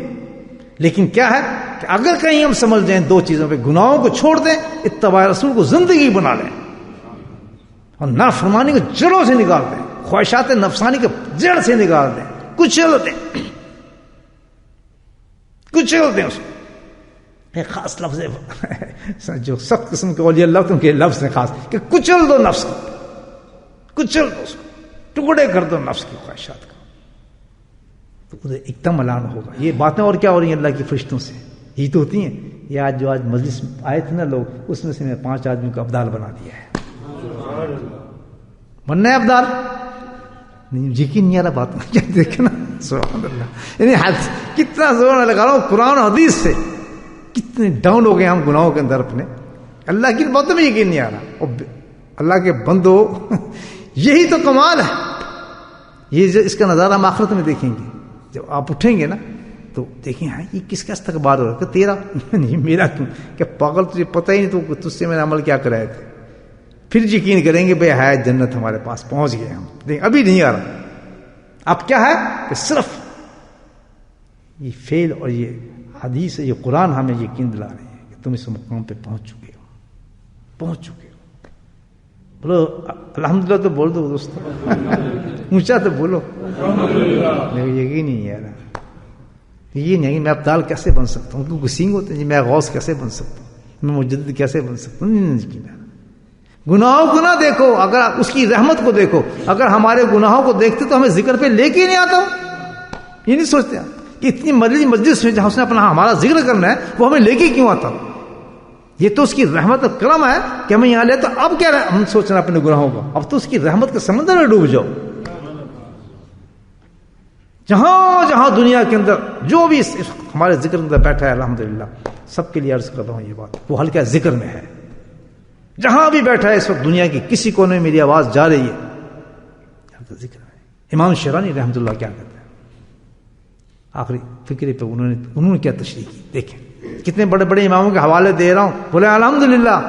لیکن کیا ہے کہ اگر کہیں ہم سمجھ جائیں 2 چیزوں پہ، گناہوں کو چھوڑ دیں، اتباع رسول کو زندگی بنا لیں، اور نافرمانی کو جڑوں سے نکال دیں، خواہشات نفسانی کے جڑ سے نکال دیں، کچل دیں اس کو. ایک خاص لفظ ہے جو سخت قسم کے اولیاء اللہ ان کے لفظ ہیں خاص، کہ کچل دو نفس کو، کچل دو اس کو، ٹکڑے کر دو نفس کی خواہشات کو. تو ادھر ایک دم اعلان ہوگا. یہ باتیں اور کیا ہو رہی ہیں اللہ کی فرشتوں سے، یہی تو ہوتی ہیں. یہ آج مجلس آئے تھے نا لوگ، اس میں سے میں 5 آدمیوں کو ابدال بنا دیا ہے. بننا ہے ابدال؟ یقین نہیں آ رہا بات میں. دیکھیں نا سبحان اللہ، یعنی کتنا زور لگا رہا ہوں قرآن و حدیث سے. کتنے ڈاؤن ہو گئے ہم گناہوں کے اندر اپنے. اللہ کی باتوں میں یقین نہیں آ رہا. اور اللہ کے بندو یہی تو کمال ہے. یہ اس کا نظارہ ہم آخرت میں دیکھیں گے. جب آپ اٹھیں گے نا تو دیکھیں ہاں یہ کس کا استقبال ہو رہا ہے، کہ تیرا نہیں میرا کیوں، کہ پاگل تجھے پتہ ہی نہیں تو تجھ سے میں نے عمل کیا کرائے تھے. پھر یقین کریں گے بھئی ہے جنت ہمارے پاس پہنچ گئے ہم. دیکھیں ابھی نہیں آ رہا. اب کیا ہے کہ صرف یہ فعل اور یہ حدیث، یہ قرآن ہمیں یقین دلا رہے ہیں کہ تم اس مقام پہ پہنچ چکے ہو. بولو الحمدللہ تو بول دو دوستو. اونچا تو بولو. یقین نہیں آ رہا. یہ نہیں میں ابدال کیسے بن سکتا ہوں. کیونکہ سینگ ہوتے ہیں میں غوث کیسے بن سکتا ہوں، میں مجدد کیسے بن سکتا ہوں. نہیں. گناہوں کو نہ دیکھو، اگر اس کی رحمت کو دیکھو. اگر ہمارے گناہوں کو دیکھتے تو ہمیں ذکر پہ لے کے ہی نہیں آتا. یہ نہیں سوچتے کہ اتنی مجلس میں جہاں اس نے اپنا ہمارا ذکر کرنا ہے وہ ہمیں لے کے کیوں آتا. یہ تو اس کی رحمت اور کرم ہے کہ ہمیں یہاں لے. تو اب کیا ہم سوچنا اپنے گناہوں کا، اب تو اس کی رحمت کے سمندر میں ڈوب جاؤ. جہاں جہاں دنیا کے اندر جو بھی اس ہمارے ذکر کے اندر بیٹھا ہے الحمدللہ سب کے لیے عرض کرتا ہوں یہ بات، وہ حلقہ ذکر میں ہے، جہاں بھی بیٹھا ہے اس وقت دنیا کی کسی کونے میں میری آواز جا رہی ہے ذکر میں۔ امام شیرانی رحمۃ اللہ کیا کہتے ہیں آخری فکرے پہ انہوں نے کیا تشریح کی، دیکھیں کتنے بڑے بڑے اماموں کے حوالے دے رہا ہوں، بولے الحمدللہ۔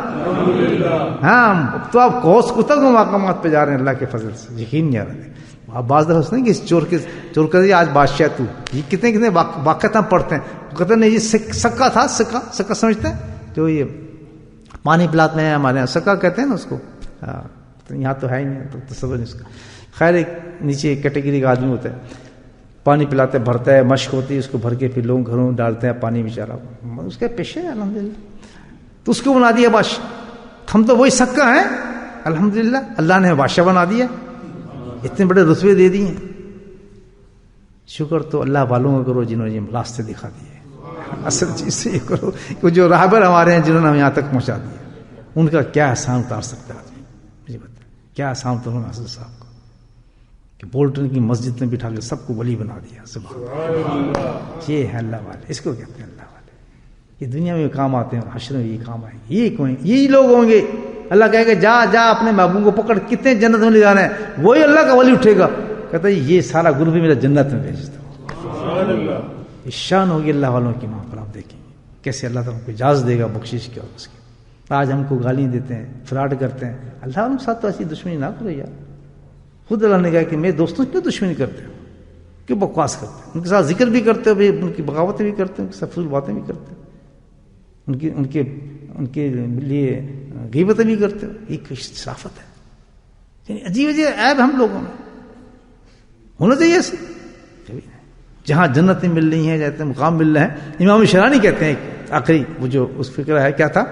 ہاں تو آپ کوس کتب مقامات پہ جا رہے ہیں اللہ کے فضل سے، یقین نہیں آ رہا ہے۔ آپ بعض دفعہ سنیں کہ اس چور کر آج بادشاہ تو، یہ کتنے کتنے واقعات ہم پڑھتے ہیں، کہتے ہیں یہ سکہ تھا، سکہ سمجھتے ہیں جو یہ پانی پلاتے ہیں ہمارے یہاں سکہ کہتے ہیں نا اس کو، یہاں تو ہے ہی نہیں تو تصور نہیں اس کا، خیر ایک نیچے کیٹیگری کا آدمی ہوتا ہے، پانی پلاتے بھرتا ہے، مشق ہوتی ہے اس کو بھر کے پھر لوگ گھروں میں ڈالتے ہیں پانی بیچارہ، اس کا پیشہ ہے الحمدللہ، تو اس کو بنا دیا بادشاہ۔ ہم تو وہی سکہ ہیں الحمدللہ، اللہ نے بادشاہ بنا دیا، اتنے بڑے رتبے دے دیے۔ شکر تو اللہ والوں کا کرو جنہوں نے راستے دکھا دیے، اصل چیز سے یہ کرو کہ جو راہبر ہمارے ہیں جنہوں نے ہم یہاں تک پہنچا دیا، ان کا کیا احسان اتار سکتا ہے آدمی، مجھے بتائیں کیا احسان اتار حضرت صاحب کو کہ بولٹن کی مسجد میں بٹھا کے سب کو ولی بنا دیا، سبحان اللہ۔ یہ ہے اللہ والے، اس کو کہتے ہیں اللہ والے، یہ دنیا میں کام آتے ہیں اور حشر میں یہ کام آئیں گے، یہی لوگ ہوں گے۔ اللہ کہے گا جا اپنے محبوب کو پکڑ، کتنے جنت میں لے جانا ہے، وہی اللہ کا ولی اٹھے گا، کہتا ہے یہ سارا گروپ بھی میرا جنت میں بھیجتا ہوں۔ شان ہوگی اللہ والوں کی، وہاں پر آپ دیکھیں گے کیسے اللہ تعالیٰ کو اجازت دے گا بخشش کی اور اس کی۔ آج ہم کو گالیاں دیتے ہیں، فراڈ کرتے ہیں، اللہ والوں کے ساتھ تو ایسی دشمنی نہ کرو یار۔ خود اللہ نے کہا کہ میرے دوستوں کیوں دشمنی کرتے ہو، کیوں بکواس کرتے ہو، ان کے ساتھ ذکر بھی کرتے ہو، ان کی بغاوتیں بھی کرتے ہو، ان کے ساتھ فضول باتیں بھی کرتے ہو، ان کے لیے غیبتیں بھی کرتے ہو، ایک شرافت ہے، یعنی عجیب عجیب عیب ہم لوگوں میں ہونا چاہیے ایسے، جہاں جنتیں مل رہی ہیں، جہاں مقام مل رہے ہیں۔ امام شیرانی کہتے ہیں آخری وہ جو اس فکر ہے کیا تھا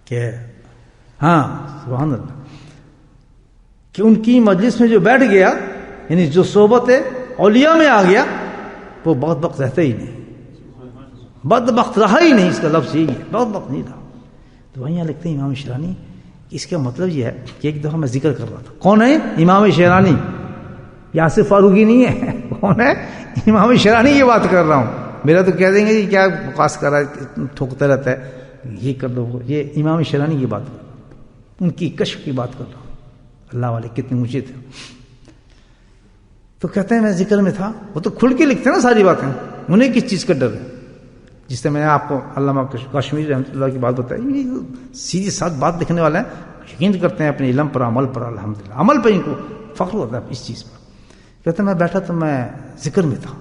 کہ ہاں سبحان اللہ کہ ان کی مجلس میں جو بیٹھ گیا، یعنی جو صحبت اولیاء میں آ گیا، وہ بہت وقت رہتا ہی نہیں، بد وقت رہا ہی نہیں، اس کا لفظ یہی ہے، بہت وقت نہیں رہا۔ تو وہیں لکھتے ہیں امام شیرانی، اس کا مطلب یہ ہے کہ ایک دفعہ میں ذکر کر رہا تھا، کون ہے امام شیرانی، یاسر فاروقی نہیں ہے، کون ہے امام شیرانی کی بات کر رہا ہوں۔ میرا تو کہہ دیں گے یہ کیا بکواس کر رہا ہے، ٹھوکتا رہتا ہے، یہ کر دو، یہ امام شیرانی کی بات کر رہا ہوں، ان کی کشف کی بات کر رہا ہوں، اللہ والے کتنے اونچے تھے۔ تو کہتے ہیں میں ذکر میں تھا، وہ تو کھل کے لکھتے ہیں نا ساری باتیں، انہیں کس چیز کا ڈر ہے، جس سے میں نے آپ کو علامہ کشمیری رحمۃ اللہ کی بات بتائی، سیدھی ساتھ بات لکھنے والے ہیں، یقین کرتے ہیں اپنے علم پر، عمل پر، الحمدللہ عمل پہ ان کو فخر ہوتا ہے اس چیز پر۔ کہتے ہیں میں بیٹھا تو میں ذکر میں تھا،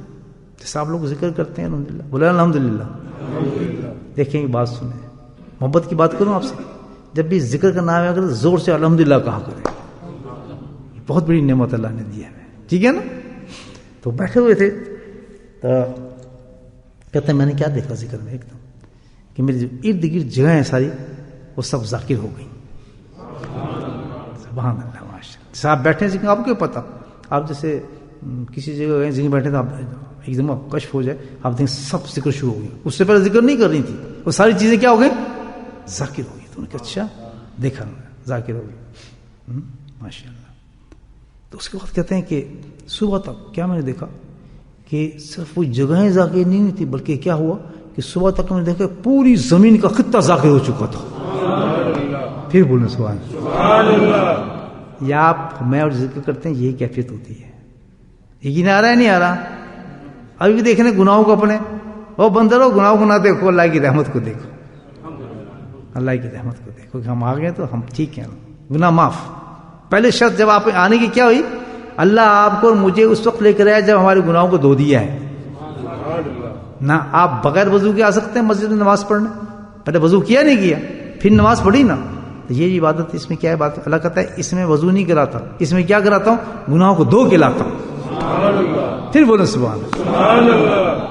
جیسے آپ لوگ ذکر کرتے ہیں الحمدللہ، بولے الحمدللہ۔ دیکھیں یہ بات سنیں، محبت کی بات کروں آپ سے، جب بھی ذکر کا نام ہے اگر زور سے الحمدللہ کہا کریں، بہت بڑی نعمت اللہ نے دی ہے ہمیں، ٹھیک ہے نا۔ تو بیٹھے ہوئے تھے تو کہتے ہیں میں نے کیا دیکھا ذکر میں ایک دم کہ میری جو ارد گرد جگہیں ہیں ساری وہ سب ذاکر ہو گئی، سبحان اللہ ماشاء اللہ۔ جیسے آپ بیٹھے ہیں آپ کو پتا، آپ جیسے کسی جگہ گئے ذکر بیٹھے تو آپ ایک دم کشف ہو جائے، آپ دیکھیں سب ذکر شروع ہو گئی، اس سے پہلے ذکر نہیں کر رہی تھی، وہ ساری چیزیں کیا ہو گئی، ذاکر ہو گئی۔ تو نے کہا اچھا دیکھا ذاکر ہو گئی، ماشاء اللہ۔ تو اس کے بعد کہتے ہیں کہ صبح تک کیا میں نے دیکھا کہ صرف وہ جگہیں ذاکر نہیں تھی، بلکہ کیا ہوا کہ صبح تک میں نے دیکھا پوری زمین کا خطہ ذاکر ہو چکا تھا۔ پھر بولیں سبحان اللہ۔ یا آپ میں اور ذکر کرتے ہیں، یہی کیفیت ہوتی ہے، یقین آ رہا ہے نہیں آ رہا؟ ابھی بھی دیکھنے گناہوں کو اپنے، وہ بندر ہو گناہوں کو نہ دیکھو، اللہ کی رحمت کو دیکھو، اللہ کی رحمت کو دیکھو کہ ہم آ گئے تو ہم ٹھیک ہیں، گناہ معاف۔ پہلے شرط جب آپ آنے کی کیا ہوئی، اللہ آپ کو اور مجھے اس وقت لے کر آیا جب ہمارے گناہوں کو دھو دیا ہے نہ۔ آپ بغیر وضو کے آ سکتے ہیں مسجد میں نماز پڑھنے، پہلے وضو کیا نہیں کیا پھر نماز پڑھی نا، تو یہ عبادت اس میں کیا ہے بات، اللہ کہتا ہے اس میں وضو نہیں کراتا، اس میں کیا کراتا ہوں، گناہوں کو دھو کے لاتا ہوں۔ پھر بولو سبحان اللہ۔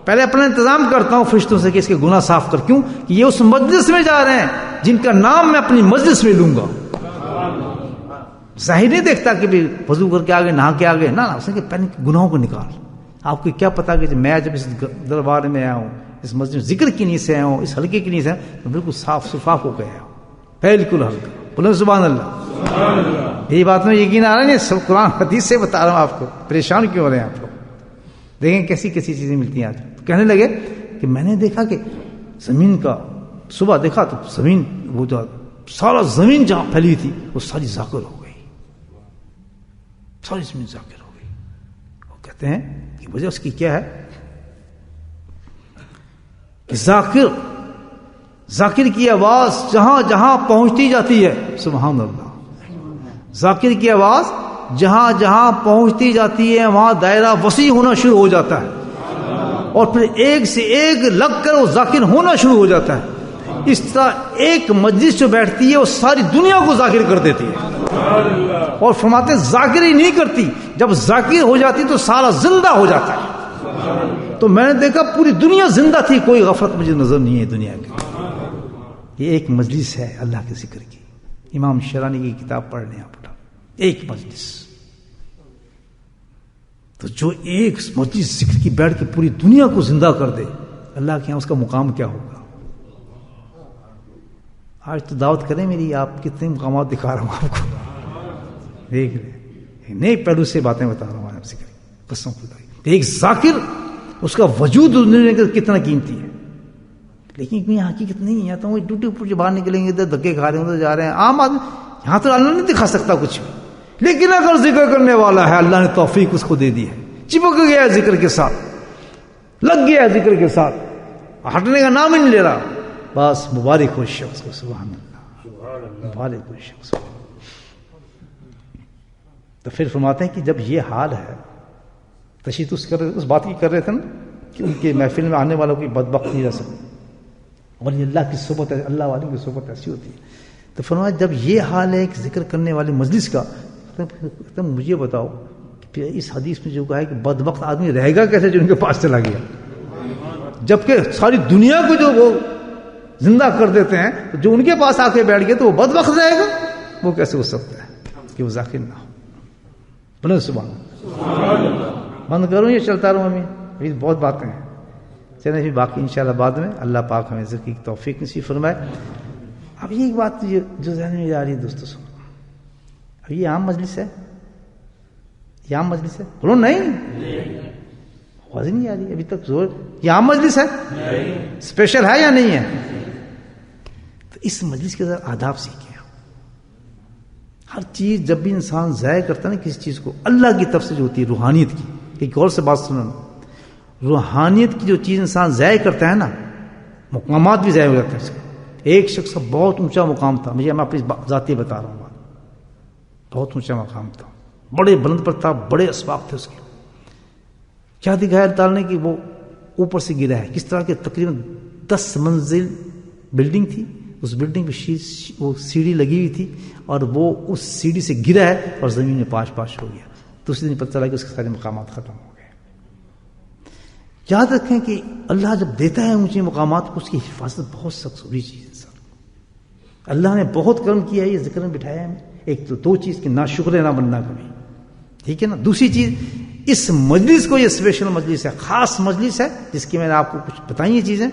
پہلے اپنا انتظام کرتا ہوں فرشتوں سے کہ اس کے گناہ صاف کر، کیوں کہ یہ اس مجلس میں جا رہے ہیں جن کا نام میں اپنی مجلس میں لوں گا۔ ظاہر نہیں دیکھتا کہ بھی وضو کر کے آگے نہا کے آگے، نہ اس نے پہلے گناہوں کو نکال۔ آپ کو کیا پتا کہ میں جب اس دربار میں آیا ہوں، اس مسجد میں ذکر کی نیت سے آیا ہوں، اس حلقے کی نیت سے آیا ہوں، تو بالکل صاف شفاف ہو گیا، بالکل ہلکا، بولو سبحان اللہ۔ یہی بات میں یقین آ رہا ہے نہیں، سب قرآن حدیث سے بتا رہا ہوں آپ کو، پریشان کیوں ہو رہے ہیں آپ لوگ؟ دیکھیں کیسی کیسی چیزیں ملتی ہیں آج. کہنے لگے کہ میں نے دیکھا کہ زمین کا صبح دیکھا تو زمین، وہ جو سارا زمین جہاں پھیلی تھی وہ ساری ذاکر ہو گئی، ساری زمین ذاکر ہو گئی. وہ کہتے ہیں کہ وجہ اس کی کیا ہے کہ ذاکر کی آواز جہاں جہاں پہنچتی جاتی ہے، سبحان اللہ، ذاکر کی آواز جہاں جہاں پہنچتی جاتی ہے وہاں دائرہ وسیع ہونا شروع ہو جاتا ہے، اور پھر ایک سے ایک لگ کر وہ ذاکر ہونا شروع ہو جاتا ہے. اس طرح ایک مجلس جو بیٹھتی ہے وہ ساری دنیا کو ذاکر کر دیتی ہے، اور فرماتے ہیں ذاکر ہی نہیں کرتی، جب ذاکر ہو جاتی تو سارا زندہ ہو جاتا ہے. تو میں نے دیکھا پوری دنیا زندہ تھی، کوئی غفلت مجھے نظر نہیں ہے دنیا کی. یہ ایک مجلس ہے اللہ کے ذکر کی. امام شرانی کی کتاب پڑھ لیں آپ، ایک مجلس. تو جو ایک مجلس ذکر کی بیٹھ کے پوری دنیا کو زندہ کر دے، اللہ کے یہاں اس کا مقام کیا ہوگا. آج تو دعوت کریں میری، آپ کتنے مقامات دکھا رہا ہوں آپ کو، دیکھ لیں، نئے پہلو سے باتیں بتا رہا ہوں آپ سے. قسم خدا کی ایک ذاکر، اس کا وجود کتنا قیمتی ہے. لیکن یہ حقیقت نہیں ہے. تو وہ ڈیوٹی پر جو باہر نکلیں گے ادھر دھکے کھا رہے ہیں، ادھر جا رہے ہیں. عام آدمی یہاں تو اللہ نہیں دکھا سکتا کچھ بھی، لیکن اگر ذکر کرنے والا ہے اللہ نے توفیق اس کو دے دی ہے، چپک گیا ہے ذکر کے ساتھ، لگ گیا ہے ذکر کے ساتھ، ہٹنے کا نام ہی نہیں لے رہا. بس مبارک ہو شخص کو، سبحان اللہ، مبارک ہو شخص کو. تو پھر فرماتے ہیں کہ جب یہ حال ہے، تشریح اس بات کی کر رہے تھے نا کہ ان کے محفل میں آنے والوں کی بدبخت نہیں رہ سکتی، اور یہ اللہ کی صحبت ہے، اللہ والوں کی صحبت ایسی ہوتی ہے. تو فرمایا جب یہ حال ہے کہ ذکر کرنے والے مجلس کا، تو مجھے بتاؤ کہ اس حدیث میں جو کہا ہے کہ بدبخت آدمی رہے گا کیسے جو ان کے پاس چلا گیا، جبکہ ساری دنیا کو جو وہ زندہ کر دیتے ہیں، تو جو ان کے پاس آ کے بیٹھ گئے تو وہ بدبخت رہے گا. وہ کیسے ہو سکتا ہے کہ وہ ذاکر نہ ہو. بولے سبحان اللہ. بند کروں یا چلتا رہوں؟ ابھی بہت باتیں ہیں، چلیں پھر باقی انشاءاللہ بعد میں. اللہ پاک ہمیں ذکر کی توفیق نصیب فرمائے. اب یہ ایک بات جو ذہن میں جا رہی ہے دوستوں، سنو، اب یہ عام مجلس ہے، یہ عام مجلس ہے؟ بولو نہیں، آواز نہیں آ رہی ابھی تک زور. یہ عام مجلس ہے، اسپیشل ہے یا نہیں ہے؟ تو اس مجلس کے ذرا آداب سیکھیں. ہر چیز جب بھی انسان ضائع کرتا ہے نا کسی چیز کو، اللہ کی طرف سے جو ہوتی ہے روحانیت کی، ایک اور سے بات سننا، روحانیت کی جو چیز انسان ضائع کرتا ہے نا، مقامات بھی ضائع ہو جاتے ہیں اس کے. ایک شخص کا بہت اونچا مقام تھا، میں اپنی ذاتی بتا رہا ہوں بات، بہت اونچا مقام تھا، بڑے بلند پر تھا، بڑے اسباق تھے اس کے. کیا دکھایا ڈالنے کی، وہ اوپر سے گرا ہے. کس طرح کے؟ تقریباً 10 منزل بلڈنگ تھی، اس بلڈنگ پہ وہ سیڑھی لگی ہوئی تھی، اور وہ اس سیڑھی سے گرا ہے اور زمین میں پاش ہو گیا. دوسرے دن پتہ چلا کہ اس کے سارے مقامات ختم ہو گئے. یاد رکھیں کہ اللہ جب دیتا ہے اونچے مقامات کو، اس کی حفاظت بہت سخت ضروری چیز ہے. اللہ نے بہت کرم کیا ہے، یہ ذکر میں بٹھایا ہے. ایک تو 2 چیز کہ نہ شکر نہ بننا کبھی، ٹھیک ہے نا. دوسری چیز، اس مجلس کو، یہ اسپیشل مجلس ہے، خاص مجلس ہے، جس کی میں نے آپ کو کچھ بتائی یہ چیزیں.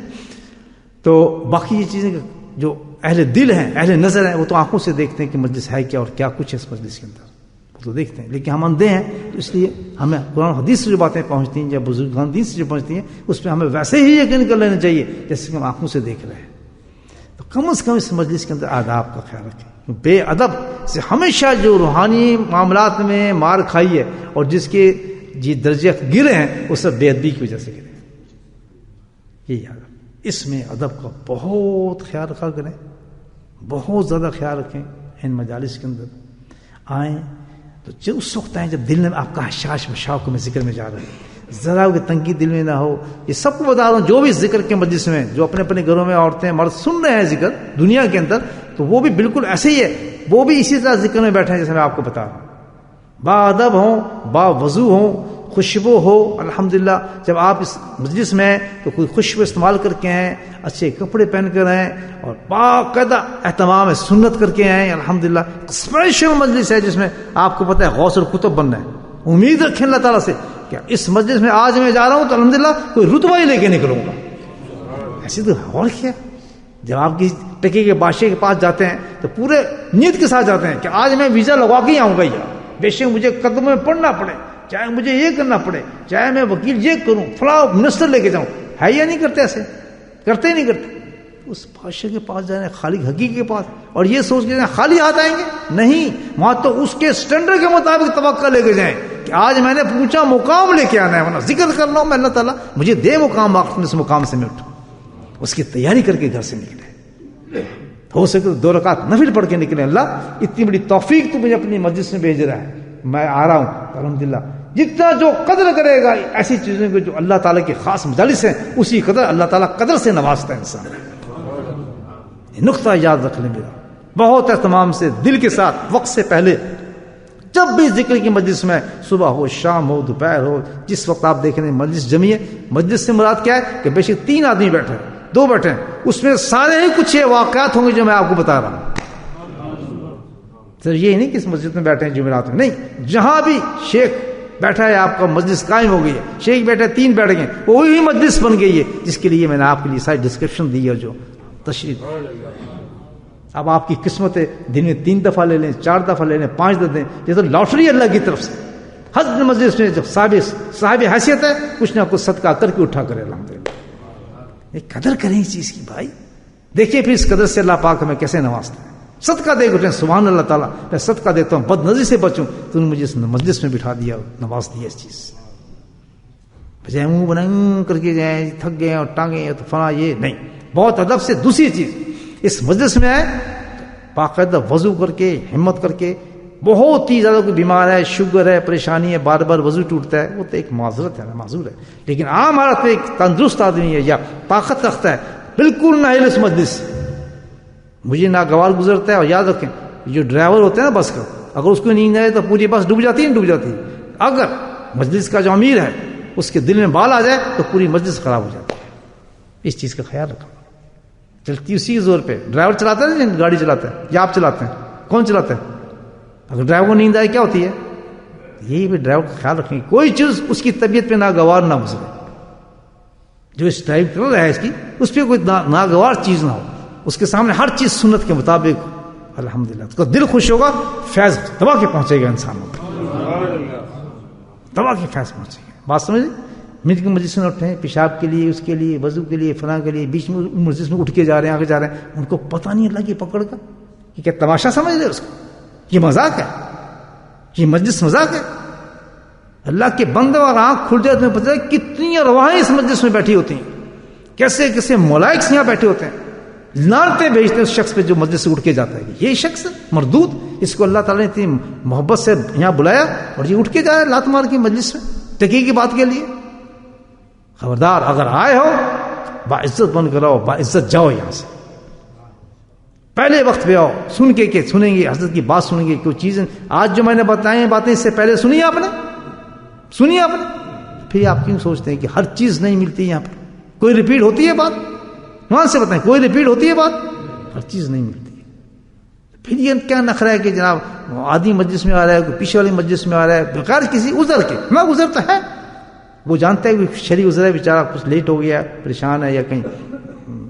تو باقی یہ چیزیں جو اہل دل ہیں، اہل نظر ہیں، وہ تو آنکھوں سے دیکھتے ہیں کہ مجلس ہے کیا اور کیا کچھ ہے اس مجلس کے اندر، وہ تو دیکھتے ہیں. لیکن ہم اندھے ہیں، تو اس لیے ہمیں قرآن حدیث سے جو باتیں پہنچتی ہیں یا بزرگان دین سے جو پہنچتی ہیں، اس پہ ہمیں ویسے ہی یقین کر لینا چاہیے جیسے کہ ہم آنکھوں سے دیکھ رہے ہیں. تو کم از کم اس مجلس کے اندر آداب کا خیال رکھیں. بے ادب سے ہمیشہ جو روحانی معاملات میں مار کھائی ہے اور جس کے درجے گرے ہیں، وہ سب بے ادبی کی وجہ سے گرے. یہ یاد، اس میں ادب کا بہت خیال رکھا کریں، بہت زیادہ خیال رکھیں. ان مجالس کے اندر آئیں تو جو اس وقت آئیں جب دل میں آپ کا حشاش مشاق میں ذکر میں جا رہے ہیں، ذرا کہ تنگی دل میں نہ ہو. یہ سب کو بتا رہا ہوں، جو بھی ذکر کے مجلس میں، جو اپنے اپنے گھروں میں عورتیں مرد سن رہے ہیں ذکر دنیا کے اندر، تو وہ بھی بالکل ایسے ہی ہے، وہ بھی اسی طرح ذکر میں بیٹھے ہیں جیسے میں آپ کو بتا رہا ہوں. با ادب ہوں، با وضو ہوں، خوشبو ہو. الحمدللہ جب آپ اس مجلس میں ہیں تو کوئی خوشبو استعمال کر کے آئیں، اچھے کپڑے پہن کر آئیں، اور باقاعدہ اہتمام سنت کر کے آئیں. الحمدللہ اسپیشل مجلس ہے جس میں آپ کو پتہ ہے غوث القطب بننا ہے. امید رکھیں اللہ تعالیٰ سے کہ اس مجلس میں آج میں جا رہا ہوں تو الحمدللہ کوئی رتبہ ہی لے کے نکلوں گا. ایسی تو اور کیا، جب آپ کی ٹکے کے بادشاہ کے پاس جاتے ہیں تو پورے نیت کے ساتھ جاتے ہیں کہ آج میں ویزا لگوا کے ہی آؤں گا، یار بے شک مجھے قدموں میں پڑنا پڑے، چاہے مجھے یہ کرنا پڑے، چاہے میں وکیل یہ کروں، فلاں منسٹر لے کے جاؤں. ہے یا نہیں کرتے؟ ایسے کرتے ہی نہیں کرتے. اس بادشاہ کے پاس جانا ہے، خالق حقیقی کے پاس، اور یہ سوچ کے خالی ہاتھ آئیں گے؟ نہیں، وہاں تو اس کے سٹینڈرڈ کے مطابق توقع لے کے جائیں کہ آج میں نے پوچھا مقام لے کے آنا ہے، ورنہ ذکر کر لو میں اللہ تعالیٰ مجھے دے مقام، وقت میں اس مقام سے میں اٹھوں. اس کی تیاری کر کے گھر سے نکلے، ہو سکے تو 2 رکعت نفل پڑھ کے نکلے. اللہ اتنی بڑی توفیق تو مجھے اپنی مسجد میں بھیج رہا ہے، میں آ رہا ہوں. الحمدللہ جتنا جو قدر کرے گا ایسی چیزوں کو جو اللہ تعالیٰ کے خاص مجالس ہیں، اسی قدر اللہ تعالیٰ قدر سے نوازتا ہے انسان. یہ نقطہ یاد رکھ لیں میرا، بہت اہتمام سے دل کے ساتھ وقت سے پہلے جب بھی ذکر کی مجلس میں، صبح ہو شام ہو دوپہر ہو، جس وقت آپ دیکھ رہے ہیں مجلس جمی ہے، مجلس سے مراد کیا ہے کہ بے شک 3 آدمی بیٹھے، 2 بیٹھے ہیں، اس میں سارے ہی کچھ یہ واقعات ہوں گے جو میں آپ کو بتا رہا ہوں. صرف یہ نہیں کہ اس مسجد میں بیٹھے ہیں جمعرات میں، نہیں، جہاں بھی شیخ بیٹھا ہے آپ کا مجلس قائم ہو گئی ہے، شیخ بیٹھے 3 بیٹھ گئے، وہی مجلس بن گئی ہے جس کے لیے میں نے آپ کے لیے ساری ڈسکرپشن دی ہے، جو تشریح. اب آپ کی قسمت ہے، دن میں 3 دفعہ لے لیں، 4 دفعہ لے لیں، 5 دفعہ دیں، یہ تو لاٹری اللہ کی طرف سے. حضرت مجلس میں جب صاحب حیثیت ہے، کچھ نہ کچھ صدقہ کر کے اٹھا کرے. الحمدللہ یہ قدر کریں اس چیز کی بھائی. دیکھیے پھر اس قدر سے اللہ پاک ہمیں کیسے نوازتا ہے. صدقہ دے اٹھیں، سبحان اللہ تعالیٰ میں صدقہ دیتا ہوں، بد نظری سے بچوں، تو نے مجھے اس مجلس میں بٹھا دیا، نواز دیا اس چیز سے. بجائے منہ بنا کر کے جائیں تھک گئے اور ٹانگیں تو فلاں، یہ نہیں. بہت ادب سے. دوسری چیز اس مجلس میں ہے باقاعدہ وضو کر کے، ہمت کر کے. بہت ہی زیادہ کوئی بیمار ہے، شوگر ہے، پریشانی ہے، بار بار وضو ٹوٹتا ہے، وہ تو ایک معذرت ہے، معذور ہے. لیکن عام حالت میں ایک تندرست آدمی ہے یا طاقت رکھتا ہے، بالکل نہ ہل اس مجلس. مجھے ناگوار گزرتا ہے. اور یاد رکھیں جو ڈرائیور ہوتے ہیں نا بس کا، اگر اس کو نیند آئے تو پوری بس ڈوب جاتی ہے، ڈوب جاتی ہے. اگر مجلس کا جو امیر ہے اس کے دل میں بال آ جائے تو پوری مجلس خراب ہو جاتی ہے. اس چیز کا خیال رکھو. چلتی اسی زور پہ ڈرائیور چلاتا ہے، گاڑی چلاتا ہے، یا آپ چلاتے ہیں؟ کون چلاتا ہے؟ اگر ڈرائیور کو نیند آئے کیا ہوتی ہے؟ یہی بھی ڈرائیور کا خیال رکھیں کوئی چیز اس کی طبیعت پہ ناگوار نہ گزرے. جو اس ڈرائیو کر رہا ہے اس کی، اس پہ کوئی ناگوار چیز نہ ہو. اس کے سامنے ہر چیز سنت کے مطابق. الحمدللہ اس کا دل خوش ہوگا، فیض دبا کے پہنچے گا انسانوں کو، دبا کے فیض پہنچے گا. بات سمجھ؟ مجھ کے مجلس میں اٹھے پیشاب کے لیے، اس کے لیے، وضو کے لیے، فلاں کے لیے، بیچ میں مجلس میں اٹھ کے جا رہے ہیں، آگے جا رہے ہیں، ان کو پتہ نہیں اللہ کی پکڑ کا. یہ کیا تماشا سمجھ رہے اس کو؟ یہ مذاق ہے، یہ مجلس مذاق ہے. اللہ کے بندے اور آنکھ کھل جائے تمہیں پتہ ہے کتنی ارواحیں اس مجلس میں بیٹھی ہوتی ہیں، کیسے کیسے ملائکس یہاں بیٹھے ہوتے ہیں، لعنتیں بھیجتے ہیں اس شخص پہ جو مجلس سے اٹھ کے جاتا ہے. یہ شخص مردود، اس کو اللہ تعالیٰ نے اتنی محبت سے یہاں بلایا اور یہ اٹھ کے جائے لات مار کے مجلس میں ٹکی کی بات کے لیے. خبردار، اگر آئے ہو باعزت بن کر آؤ، باعزت جاؤ یہاں سے. پہلے وقت پہ آؤ، سن کے کہ سنیں گے حضرت کی بات، سنیں گے کوئی چیزیں آج جو میں نے بتائی ہیں باتیں، اس سے پہلے سنی آپ نے؟ سنی آپ نے؟ پھر آپ کیوں سوچتے ہیں کہ ہر چیز نہیں ملتی یہاں پر؟ کوئی ریپیٹ ہوتی ہے بات؟ وہاں سے بتائیں کوئی ریپیٹ ہوتی ہے بات؟ ہر چیز نہیں ملتی ہے. پھر یہ کیا نخرہ ہے کہ جناب آدمی مجلس میں آ رہا ہے، کوئی پیچھے والی مجلس میں آ رہا ہے بغیر کسی عذر کے. میں عذر تو ہے، وہ جانتا ہے کہ شرعی عذر ہے، بیچارہ کچھ لیٹ ہو گیا، پریشان ہے، یا کہیں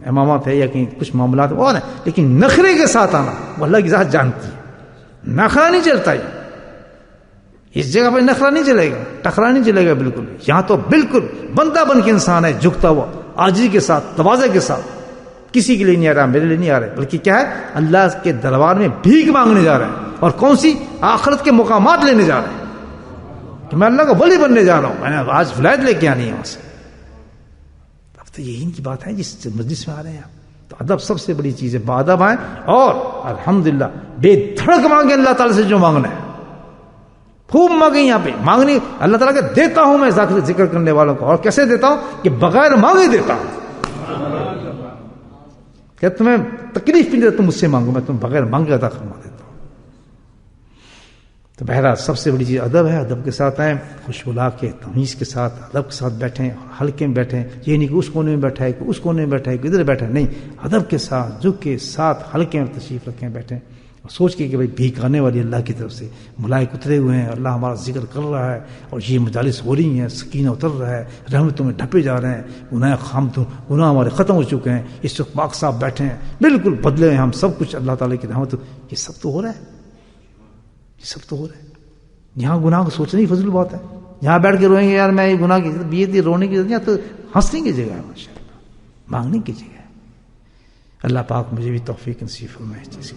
امامات ہے، یا کہیں کچھ معاملات اور ہیں، لیکن نخرے کے ساتھ آنا وہ اللہ کی ذات جانتی ہے. نخرہ نہیں چلتا ہے اس جگہ پہ، نخرہ نہیں چلے گا، ٹکرا نہیں چلے گا بالکل. یہاں تو بالکل بندہ بن کے انسان ہے، جھکتا ہوا عاجزی کے ساتھ، تواضع کے ساتھ. کسی کے لیے نہیں آ رہا، میرے لیے نہیں آ رہا، بلکہ کیا ہے اللہ کے دربار میں بھیک مانگنے جا رہے ہیں. اور کون سی؟ آخرت کے مقامات لینے جا رہے ہیں کہ میں اللہ کا ولی بننے جا رہا ہوں، میں نے آج ولایت لے کے آنی ہے وہاں سے. اب تو یہی ان کی بات ہے جس مجلس میں آ رہے ہیں آپ. تو ادب سب سے بڑی چیز ہے، باادب آئیں اور الحمدللہ بے دھڑک مانگیں اللہ تعالیٰ سے جو مانگنا ہے. خوب مانگیں. یہاں پہ مانگنی اللہ تعالیٰ کہ دیتا ہوں میں ذکر کرنے والوں کو. اور کیسے دیتا ہوں؟ کہ بغیر مانگے دیتا ہوں. کہ تمہیں تکلیف بھی نہیں دیتا، تم مجھ سے مانگو، میں تم بغیر مانگے عطا فرما دیتا ہوں. تو بہرحال سب سے بڑی چیز ادب ہے. ادب کے ساتھ آئیں، خوش بلا کے، تمیز کے ساتھ، ادب کے ساتھ بیٹھیں، ہلکے میں بیٹھیں. یہ نہیں کہ اس کونے میں بیٹھا ہے، کہ اس کونے میں بیٹھا ہے، کہ ادھر بیٹھا ہے، نہیں. ادب کے ساتھ، جھک کے ساتھ، ہلکے میں تشریف رکھیں، بیٹھیں. سوچ کے کہ بھائی بھیک آنے والی اللہ کی طرف سے، ملائک اترے ہوئے ہیں، اللہ ہمارا ذکر کر رہا ہے اور یہ مجالس ہو رہی ہیں، سکینہ اتر رہا ہے، رحمتوں میں ڈھپے جا رہے ہیں، گناہ ہمارے ختم ہو چکے ہیں، اس وقت پاک صاحب بیٹھے ہیں، بالکل بدلے ہیں ہم سب کچھ اللہ تعالیٰ کی رحمت. یہ سب تو ہو رہا ہے، یہ سب تو ہو رہا ہے. یہاں گناہ کو سوچنا ہی فضول بات ہے. یہاں بیٹھ کے روئیں گے یار میں یہ گناہ کی، یہ رونے کی ضرورت تو ہنسنے کی جگہ ہے، ماشاء اللہ مانگنے کی جگہ ہے. اللہ پاک مجھے بھی توفیق نصیب فرمائے اس چیز کی.